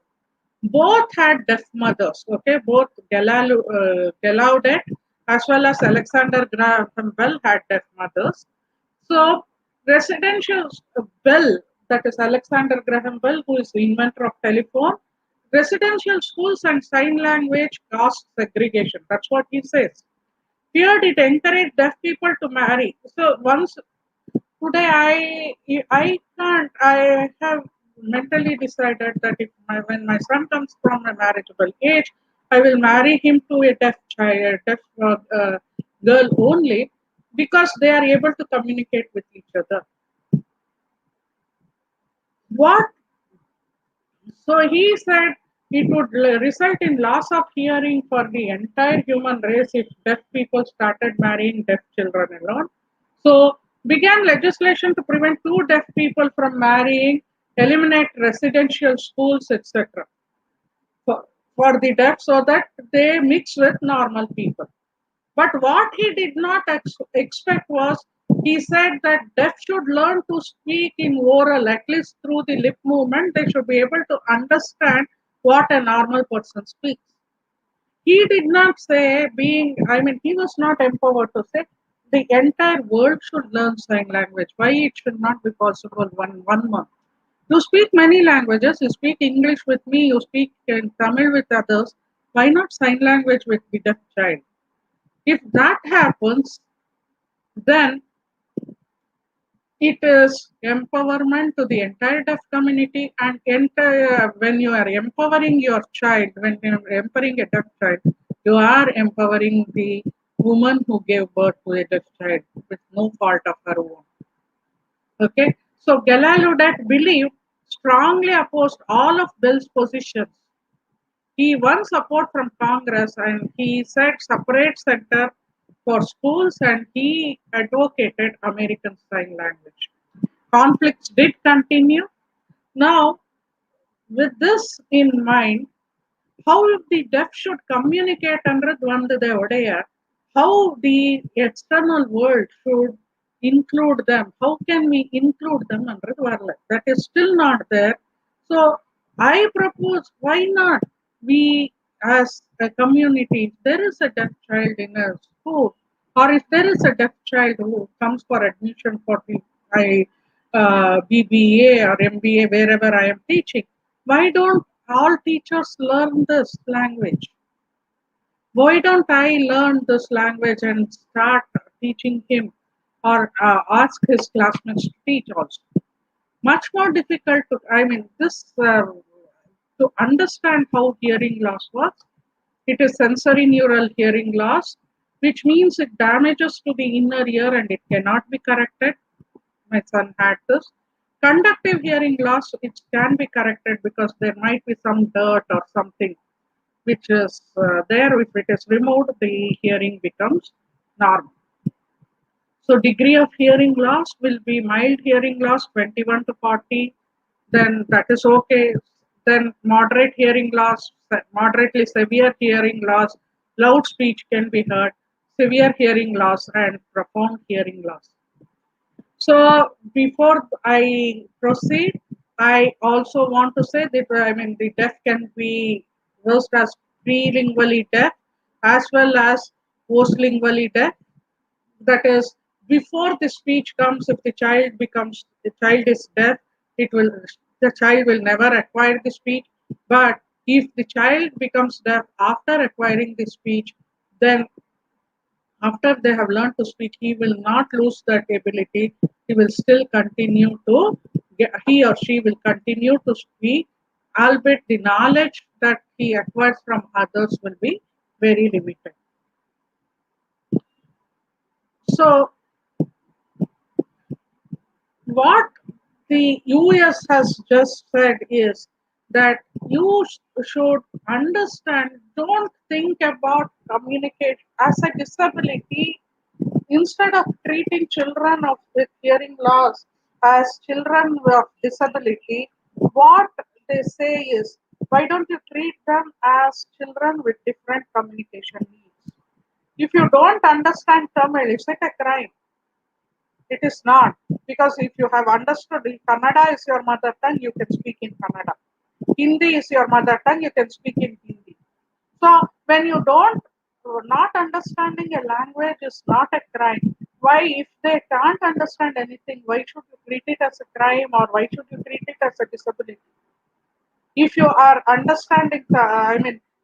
Both had deaf mothers. Okay, both Gallaudet as well as Alexander Graham Bell had deaf mothers. So residential Bell, that is Alexander Graham Bell, who is the inventor of telephone, residential schools and sign language caused segregation. That's what he says. Feared it encouraged deaf people to marry. So once today I can't. I have mentally decided that when my son comes from a marriageable age, I will marry him to a deaf child, deaf girl only because they are able to communicate with each other. What? So he said it would result in loss of hearing for the entire human race if deaf people started marrying deaf children alone. So began legislation to prevent two deaf people from marrying, eliminate residential schools, etc. For, for the deaf so that they mix with normal people. But what he did not expect was he said that deaf should learn to speak in oral, at least through the lip movement. They should be able to understand what a normal person speaks. He did not say, he was not empowered to say the entire world should learn sign language. Why it should not be possible one month? You speak many languages. You speak English with me. You speak in Tamil with others. Why not sign language with the deaf child? If that happens, then it is empowerment to the entire deaf community and entire when you are empowering your child, when you are empowering a deaf child, you are empowering the woman who gave birth to a deaf child with no fault of her own. Okay, so Galileo that believed strongly opposed all of Bell's positions. He won support from Congress and he said separate center for schools and he advocated American Sign Language. Conflicts did continue. Now, with this in mind, how the deaf should communicate under Dwandadevadaya, how the external world should include them, how can we include them under Dwarla? That is still not there. So I propose why not we as a community, if there is a deaf child in a school, or if there is a deaf child who comes for admission for the BBA or MBA, wherever I am teaching, why don't all teachers learn this language? Why don't I learn this language and start teaching him or ask his classmates to teach also? Much more difficult to, to understand how hearing loss works. It is sensory neural hearing loss, which means it damages to the inner ear and it cannot be corrected. My son had this. Conductive hearing loss, it can be corrected because there might be some dirt or something which is there. If it is removed, the hearing becomes normal. So degree of hearing loss will be mild hearing loss 21 to 40, then that is okay. Then moderate hearing loss, moderately severe hearing loss, loud speech can be heard, severe hearing loss and profound hearing loss. So before I proceed, I also want to say that the deaf can be versed as prelingually deaf as well as postlingually deaf. That is, before the speech comes, if the child is deaf, it will the child will never acquire the speech. But if the child becomes deaf after acquiring the speech, then after they have learned to speak, he will not lose that ability. He will still continue to, he or she will continue to speak, albeit the knowledge that he acquires from others will be very limited. So, what the US has just said is that you should understand, don't think about communication as a disability. Instead of treating children with hearing loss as children of disability, what they say is, why don't you treat them as children with different communication needs? If you don't understand Tamil, is it a crime? It is not. Because if you have understood Kannada is your mother tongue, you can speak in Kannada. Hindi is your mother tongue, you can speak in Hindi. So when you don't, not understanding a language is not a crime. Why, if they can't understand anything, why should you treat it as a crime or why should you treat it as a disability? If you are understanding,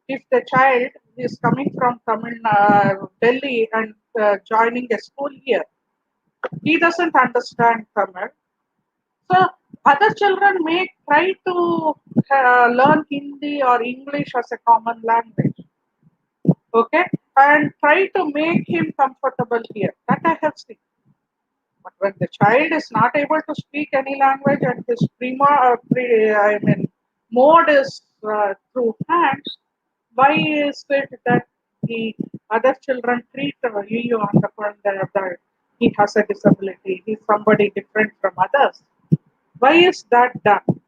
if the child is coming from Delhi and joining a school here, he doesn't understand Tamil. So other children may try to learn Hindi or English as a common language. and try to make him comfortable here. That I have seen. But when the child is not able to speak any language and his mode is through hands, why is it that the other children treat you on the point that he has a disability, he's somebody different from others? Why is that done?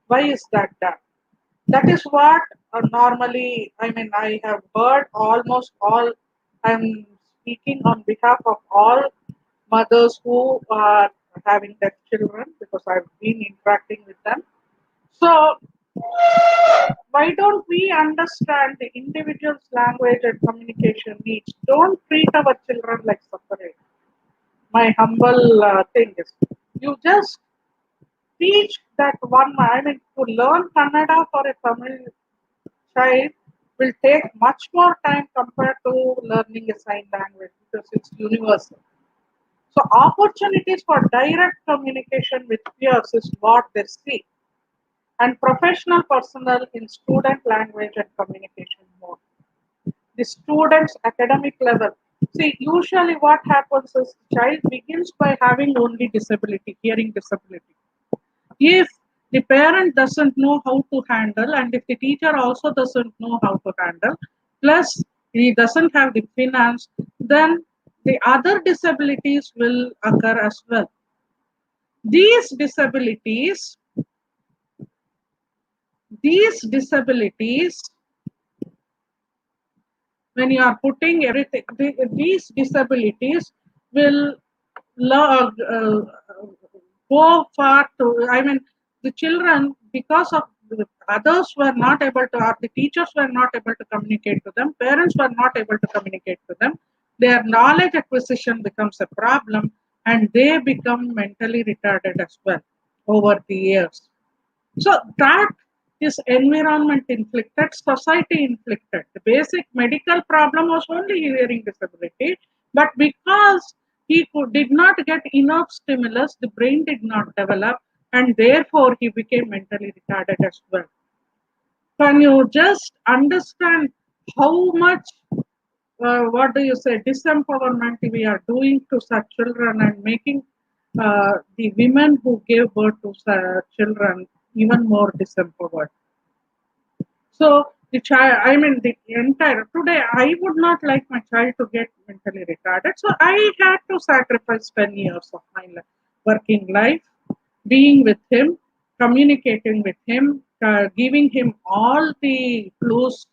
Why is that done? That is what normally, I have heard almost all, I'm speaking on behalf of all mothers who are having their children because I've been interacting with them. So, why don't we understand the individual's language and communication needs? Don't treat our children like separate. My humble thing is, you just teach that one. To learn Kannada for a Tamil child will take much more time compared to learning a sign language because it's universal. So opportunities for direct communication with peers is what they seek, and professional personnel in student language and communication mode. The student's academic level. See, usually what happens is child begins by having only disability, hearing disability. If the parent doesn't know how to handle, and if the teacher also doesn't know how to handle, plus he doesn't have the finance, then the other disabilities will occur as well. These disabilities, these disabilities, when you are putting everything, these disabilities will go far to, the children, because of the others were not able to, or the teachers were not able to communicate to them, parents were not able to communicate to them, their knowledge acquisition becomes a problem and they become mentally retarded as well over the years. So that is environment inflicted, society inflicted. The basic medical problem was only hearing disability, but because did not get enough stimulus, the brain did not develop, and therefore he became mentally retarded as well. Can you just understand how much, what do you say, disempowerment we are doing to such children and making the women who gave birth to children even more disempowered? So the child, the entire, today I would not like my child to get mentally retarded. So I had to sacrifice 10 years of my working life, being with him, communicating with him, giving him all the clues,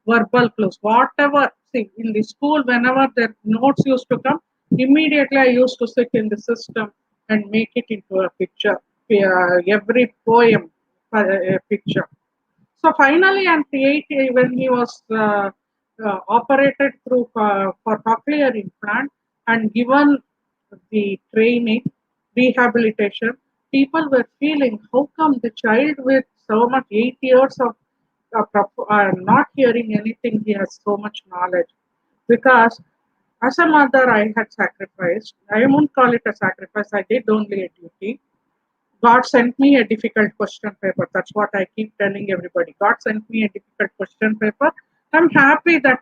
verbal clues, whatever. See, in the school, whenever the notes used to come, immediately I used to sit in the system and make it into a picture. Every poem, a picture. So finally, at the 80, when he was operated through for cochlear implant and given the training, rehabilitation, people were feeling, how come the child with so much 8 years of not hearing anything, he has so much knowledge? Because as a mother, I had sacrificed. I won't call it a sacrifice. I did only a duty. God sent me a difficult question paper. That's what I keep telling everybody. God sent me a difficult question paper. I'm happy that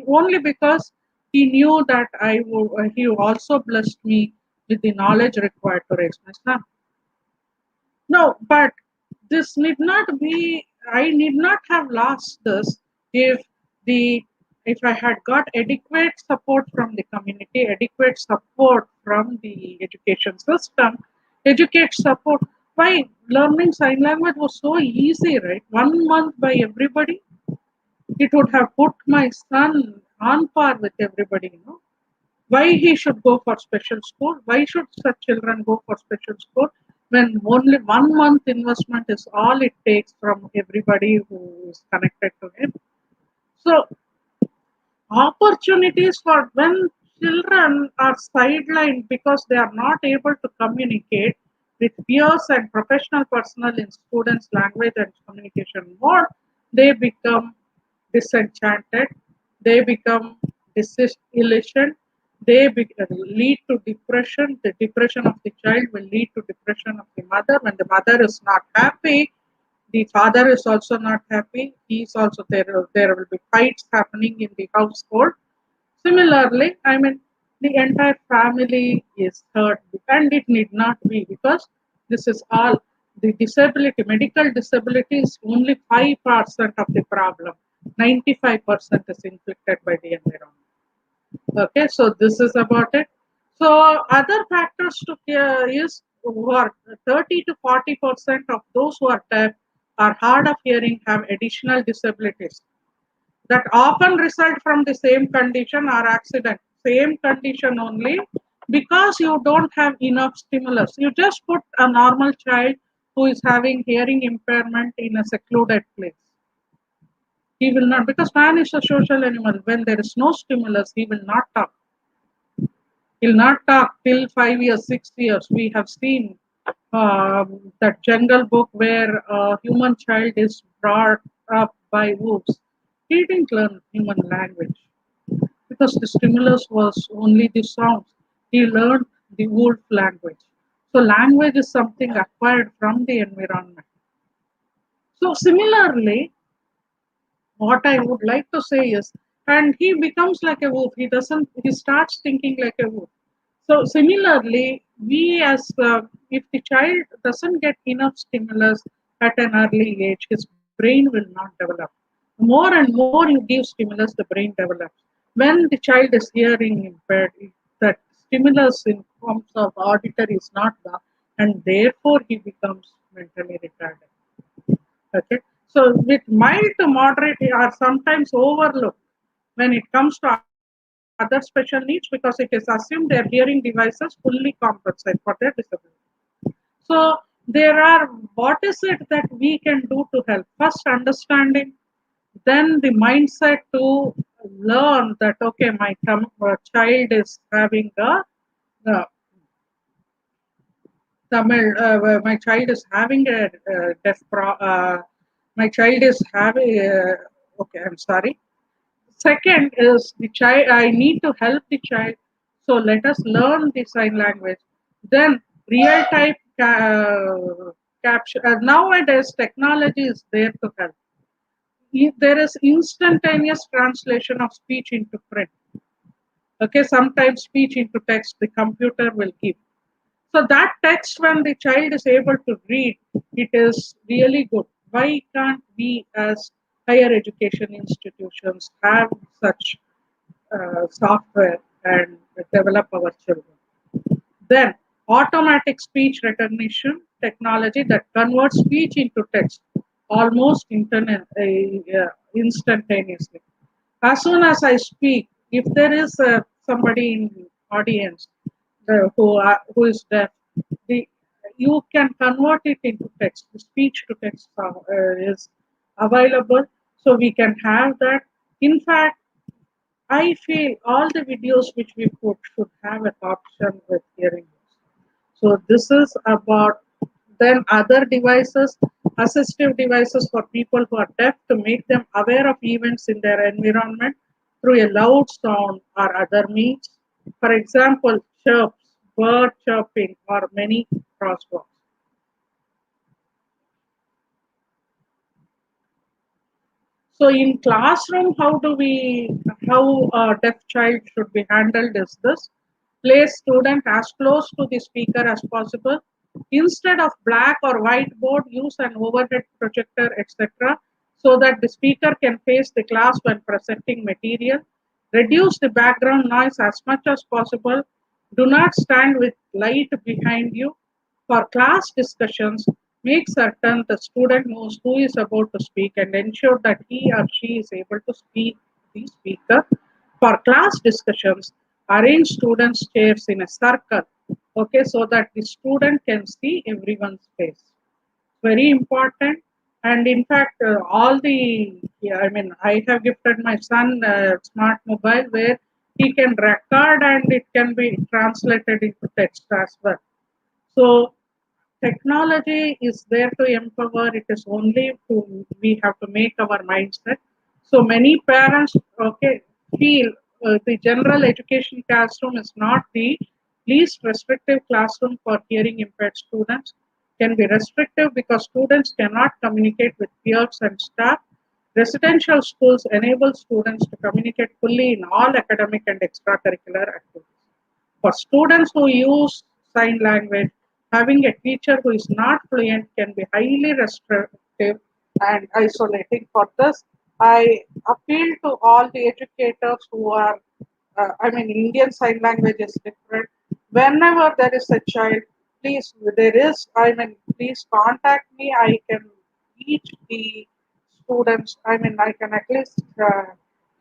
only because He knew that He also blessed me with the knowledge required to raise my son. No, but this need not be, I need not have lost this if the if I had got adequate support from the community, adequate support from the education system, educate support. Why learning sign language was so easy, right? 1 month by everybody, it would have put my son on par with everybody. Why he should go for special school? Why should such children go for special school when only 1 month investment is all it takes from everybody who is connected to him? So opportunities for when children are sidelined because they are not able to communicate with peers and professional personnel in students' language and communication mode, they become disenchanted, they become disillusioned, lead to depression. The depression of the child will lead to depression of the mother. When the mother is not happy, The father is also not happy. He is also there. There will be fights happening in the household. Similarly, I mean, the entire family is hurt, and it need not be, because this is all the disability. Medical disability is only 5% of the problem. 95% is inflicted by the environment. Okay, so this is about it. So other factors to care is who are 30 to 40% of those who are deaf or hard of hearing have additional disabilities that often result from the same condition or accident. Same condition only, because you don't have enough stimulus. You just put a normal child who is having hearing impairment in a secluded place. He will not, because man is a social animal. When there is no stimulus, he will not talk. He'll not talk till 5 years, 6 years. We have seen that jungle book where a human child is brought up by wolves. He didn't learn human language because the stimulus was only the sounds. He learned the wolf language. So language is something acquired from the environment. So similarly, what I would like to say is, and he becomes like a wolf. He starts thinking like a wolf. So similarly, we as if the child doesn't get enough stimulus at an early age, his brain will not develop. More and more you give stimulus, the brain develops. When the child is hearing impaired, that stimulus in forms of auditory is not there, and therefore he becomes mentally retarded. Okay. So with mild to moderate are sometimes overlooked when it comes to other special needs, because it is assumed their hearing devices fully compensate for their disability. So there are, what is it that we can do to help? First, understanding, then the mindset to learn that okay, my child is having a Tamil, my child is having a my child is having, okay, I'm sorry. Second is the child, I need to help the child. So let us learn the sign language. Then real type capture. Nowadays, technology is there to help. There is instantaneous translation of speech into print. Okay, sometimes speech into text, the computer will give. So that text, when the child is able to read, it is really good. Why can't we, as higher education institutions, have such software and develop our children? Then, automatic speech recognition technology that converts speech into text almost instantaneously. As soon as I speak, if there is somebody in the audience who is deaf, the, you can convert it into text. The speech to text is available, so we can have that. In fact, I feel all the videos which we put should have an option with hearing aids. So this is about, then other devices, assistive devices for people who are deaf, to make them aware of events in their environment through a loud sound or other means. For example, chirps, bird chirping, or many crosswalks. So in classroom, how a deaf child should be handled is this: place student as close to the speaker as possible. Instead of black or white board, use an overhead projector, etc., so that the speaker can face the class when presenting material. Reduce the background noise as much as possible. Do not stand with light behind you. For class discussions, make certain the student knows who is about to speak and ensure that he or she is able to speak the speaker. For class discussions, arrange students' chairs in a circle, okay, so that the student can see everyone's face. Very important. And in fact, all the, yeah, I mean, I have gifted my son a smart mobile where he can record and it can be translated into text as well. So technology is there to empower. It is only to, we have to make our mindset. So many parents, okay, feel the general education classroom is not the least restrictive classroom for hearing impaired students. can be restrictive because students cannot communicate with peers and staff. Residential schools enable students to communicate fully in all academic and extracurricular activities. For students who use sign language, having a teacher who is not fluent can be highly restrictive and isolating. For this, I appeal to all the educators who are, Indian Sign Language is different. Whenever there is a child, please contact me. I can teach the students. I can at least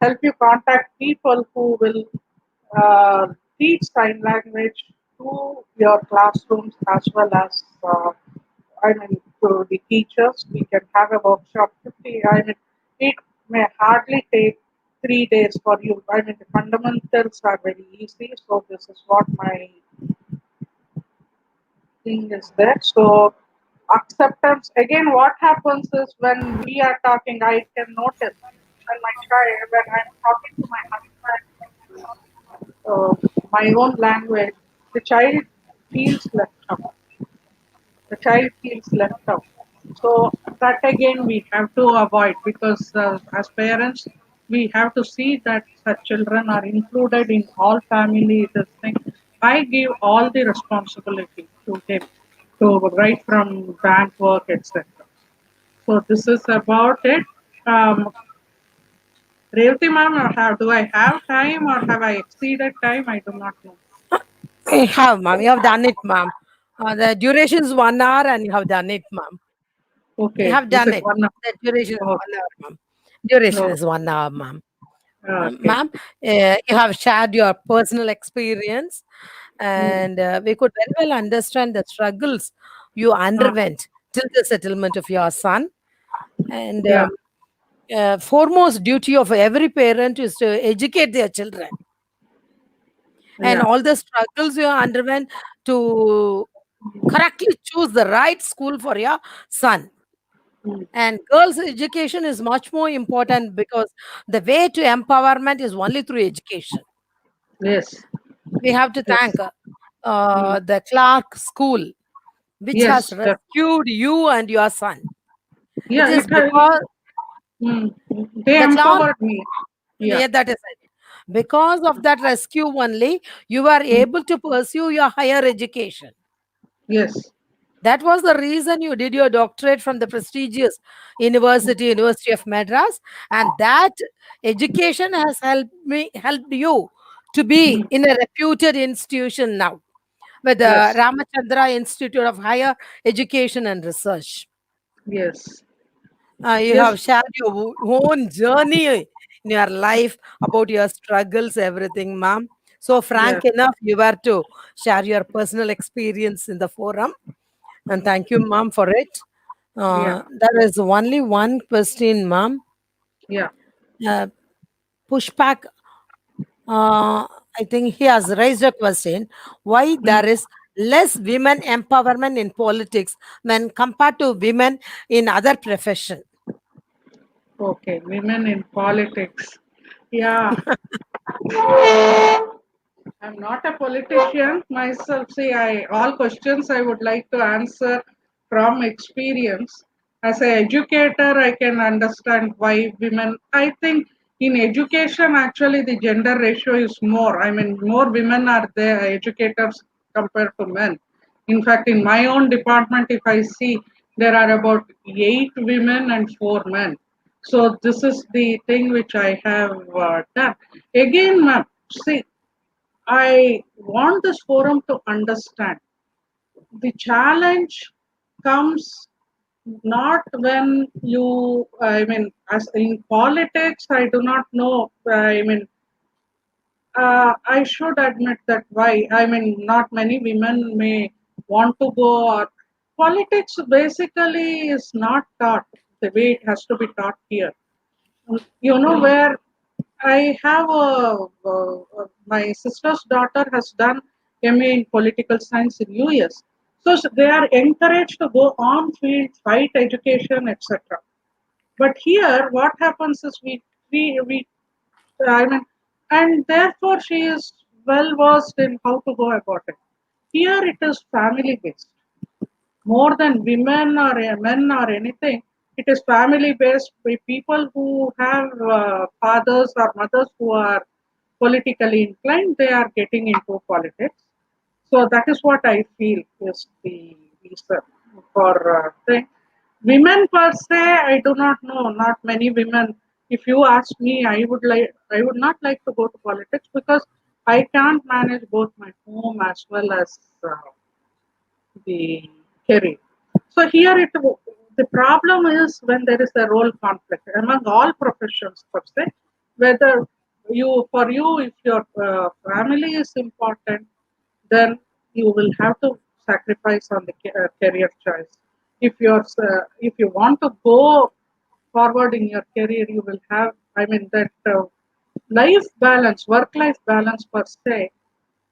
help you contact people who will uh, teach sign language to your classrooms as well as to the teachers. We can have a workshop 50. It may hardly take 3 days for you. The fundamentals are very easy. So this is what my thing is there. So acceptance again. What happens is when we are talking, I can notice when I'm talking to my husband uh, my own language, the child feels left out. The child feels left out. So that again we have to avoid because as parents we have to see that such children are included in all family this thing. I give all the responsibility to him to right from bank work etc. So this is about it. Revati ma'am, do I have time or have I exceeded time? I do not know. You have, ma'am. You have done it, ma'am. The duration is 1 hour and you have done it, ma'am. You Okay, have is done it it. one? The duration is Oh, 1 hour, ma'am. Duration no. is 1 hour, ma'am. Okay. Ma'am, you have shared your personal experience, Mm. and we could very well understand the struggles you Ah, underwent till the settlement of your son. And yeah, foremost duty of every parent is to educate their children, and yeah. all the struggles you underwent to correctly choose the right school for your son. Mm. And girls' education is much more important because the way to empowerment is only through education. Yes, We have to yes. thank Mm. the Clark School, which has Yes, rescued you and your son. It yeah, is because they the Clark, empowered me. Yeah. yeah, that is it. Because of that rescue only, you are Mm. able to pursue your higher education. Yes. That was the reason you did your doctorate from the prestigious University of Madras, and that education has helped you to be Mm. in a reputed institution now with the Yes. Ramachandra Institute of Higher Education and Research. Yes. You Yes. have shared your own journey in your life about your struggles, everything, ma'am. So Yes. frank enough, you were to share your personal experience in the forum. And thank you, ma'am, for it. Yeah. There is only one question, ma'am. Yeah. Uh, Pushback. I think he has raised a question why Mm. there is less women empowerment in politics when compared to women in other profession. Okay. Women in politics. Yeah. I'm not a politician myself. See, I all questions I would like to answer from experience. As an educator, I can understand why women. I think in education, actually, the gender ratio is more. More women are there educators compared to men. In fact, in my own department, if I see, there are about 8 women and 4 men. So this is the thing which I have done. Again, ma'am, see, I want this forum to understand the challenge comes not when as in politics, I do not know. I should admit that why. Not many women may want to go. Or, politics basically is not taught the way it has to be taught here. You know where I have my sister's daughter has done MA in political science in US. So they are encouraged to go on field, fight education, etc. But here, what happens is we I mean, and therefore she is well versed in how to go about it. Here it is family based. more than women or men or anything. It is family based by people who have fathers or mothers who are politically inclined. They are getting into politics. So that is what I feel is the reason for thing. Women per se, I do not know. Not many women. If you ask me, I would not like to go to politics because I can't manage both my home as well as the career. So here the problem is when there is a role conflict among all professions per se, whether for you if your family is important, then you will have to sacrifice on the career choice. If you want to go forward in your career, you will have, I mean, that life balance, work life balance per se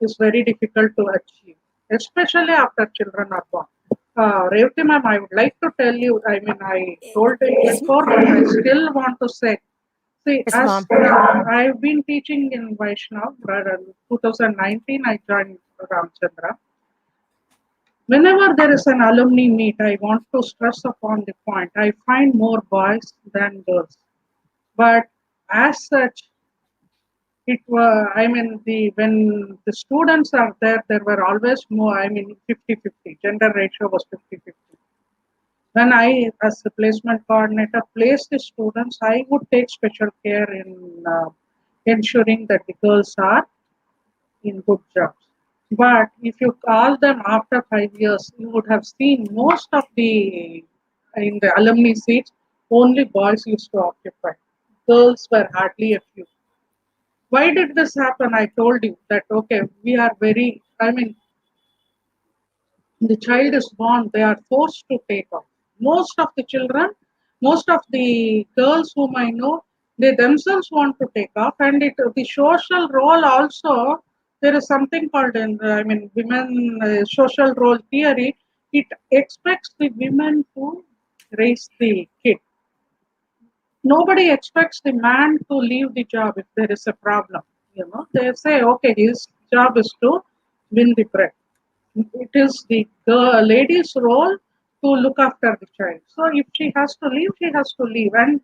is very difficult to achieve, especially after children are born. Revati ma'am, I would like to tell you, I mean, I told you Yes, before, but I still want to say, see, yes, as ma'am. I've been teaching in Vaishnav, 2019, I joined Ramachandra. Whenever there is an alumni meet, I want to stress upon the point. I find more boys than girls. But as such, it was, I mean, when the students are there, there were always more, I mean, 50-50. Gender ratio was 50-50. When I, as a placement coordinator, place the students, I would take special care in ensuring that the girls are in good jobs. But if you call them after 5 years, you would have seen most of in the alumni seats, only boys used to occupy. Girls were hardly a few. Why did this happen? I told you that, okay, we are very, I mean, the child is born, they are forced to take off. Most of the children, most of the girls whom I know, they themselves want to take off, and the social role also. There is something called in, I mean, women social role theory. It expects the women to raise the kid. Nobody expects the man to leave the job if there is a problem. They say, okay, his job is to win the bread. It is the lady's role to look after the child. So if she has to leave, she has to leave. And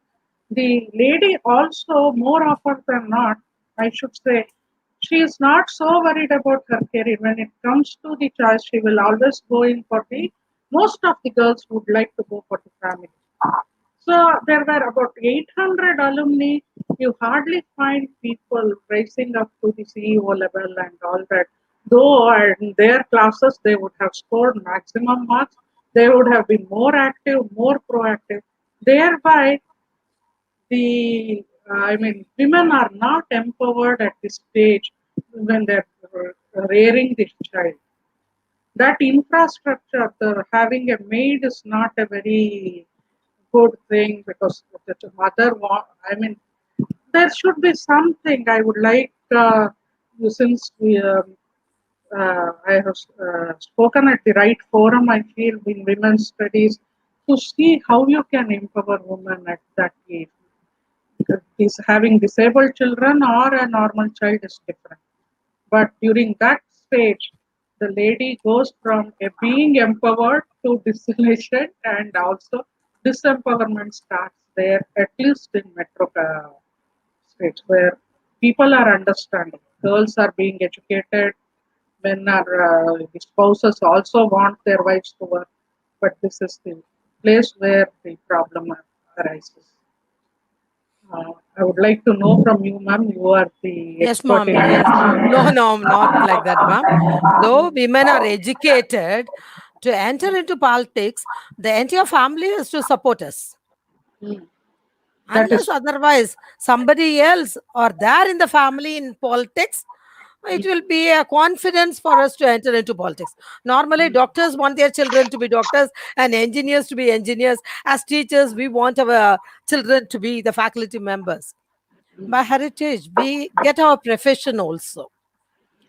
the lady also, more often than not, I should say, she is not so worried about her career. When it comes to the choice, she will always go in for the. Most of the girls would like to go for the family. So there were about 800 alumni. You hardly find people rising up to the CEO level and all that. Though in their classes they would have scored maximum marks, they would have been more active, more proactive. Thereby, I mean, women are not empowered at this stage when they're rearing this child. That infrastructure, having a maid is not a very good thing because the mother I mean, there should be something. I would like, since I have spoken at the right forum, I feel in women's studies, to see how you can empower women at that age. Because having disabled children or a normal child is different. But during that stage, the lady goes from being empowered to disillusioned, and also disempowerment starts there, at least in metro states where people are understanding. Girls are being educated, men are, the spouses also want their wives to work, but this is the place where the problem arises. I would like to know from you, ma'am. You are the Yes, expert ma'am. in Yes. this. No, no, not like that, ma'am. Though women are educated to enter into politics, the entire family is to support us. Mm. That Unless is. otherwise somebody else or there in the family in politics, it Mm. will be a confidence for us to enter into politics. Normally, Mm. doctors want their children to be doctors and engineers to be engineers. As teachers, we want our children to be the faculty members. By heritage, we get our profession also.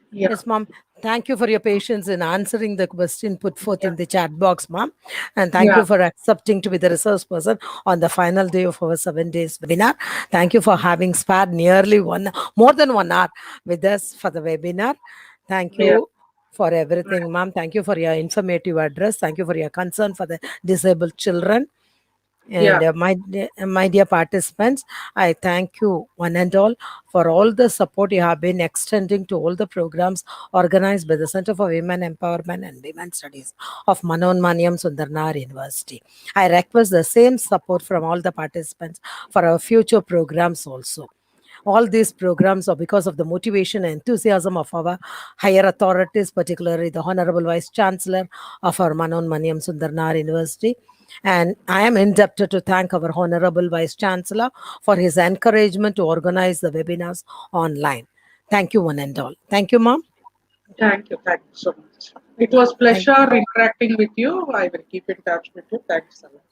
Yeah. Yes, ma'am. Thank you for your patience in answering the question put forth Yeah. in the chat box, ma'am. And thank Yeah. you for accepting to be the resource person on the final day of our 7 days webinar. Thank you for having spared nearly more than 1 hour with us for the webinar. Thank Yeah. you for everything, ma'am. Thank you for your informative address. Thank you for your concern for the disabled children. And Yeah, my dear participants, I thank you one and all for all the support you have been extending to all the programs organized by the Center for Women Empowerment and Women Studies of Manonmaniam Sundaranar University. I request the same support from all the participants for our future programs also. All these programs are because of the motivation and enthusiasm of our higher authorities, particularly the Honorable Vice Chancellor of our Manonmaniam Sundarnar University. And I am indebted to thank our Honorable Vice Chancellor for his encouragement to organize the webinars online. Thank you, one and all. Thank you, ma'am. thank you so much. It was Thank, pleasure interacting with you. I will keep in touch with you. Thanks a lot.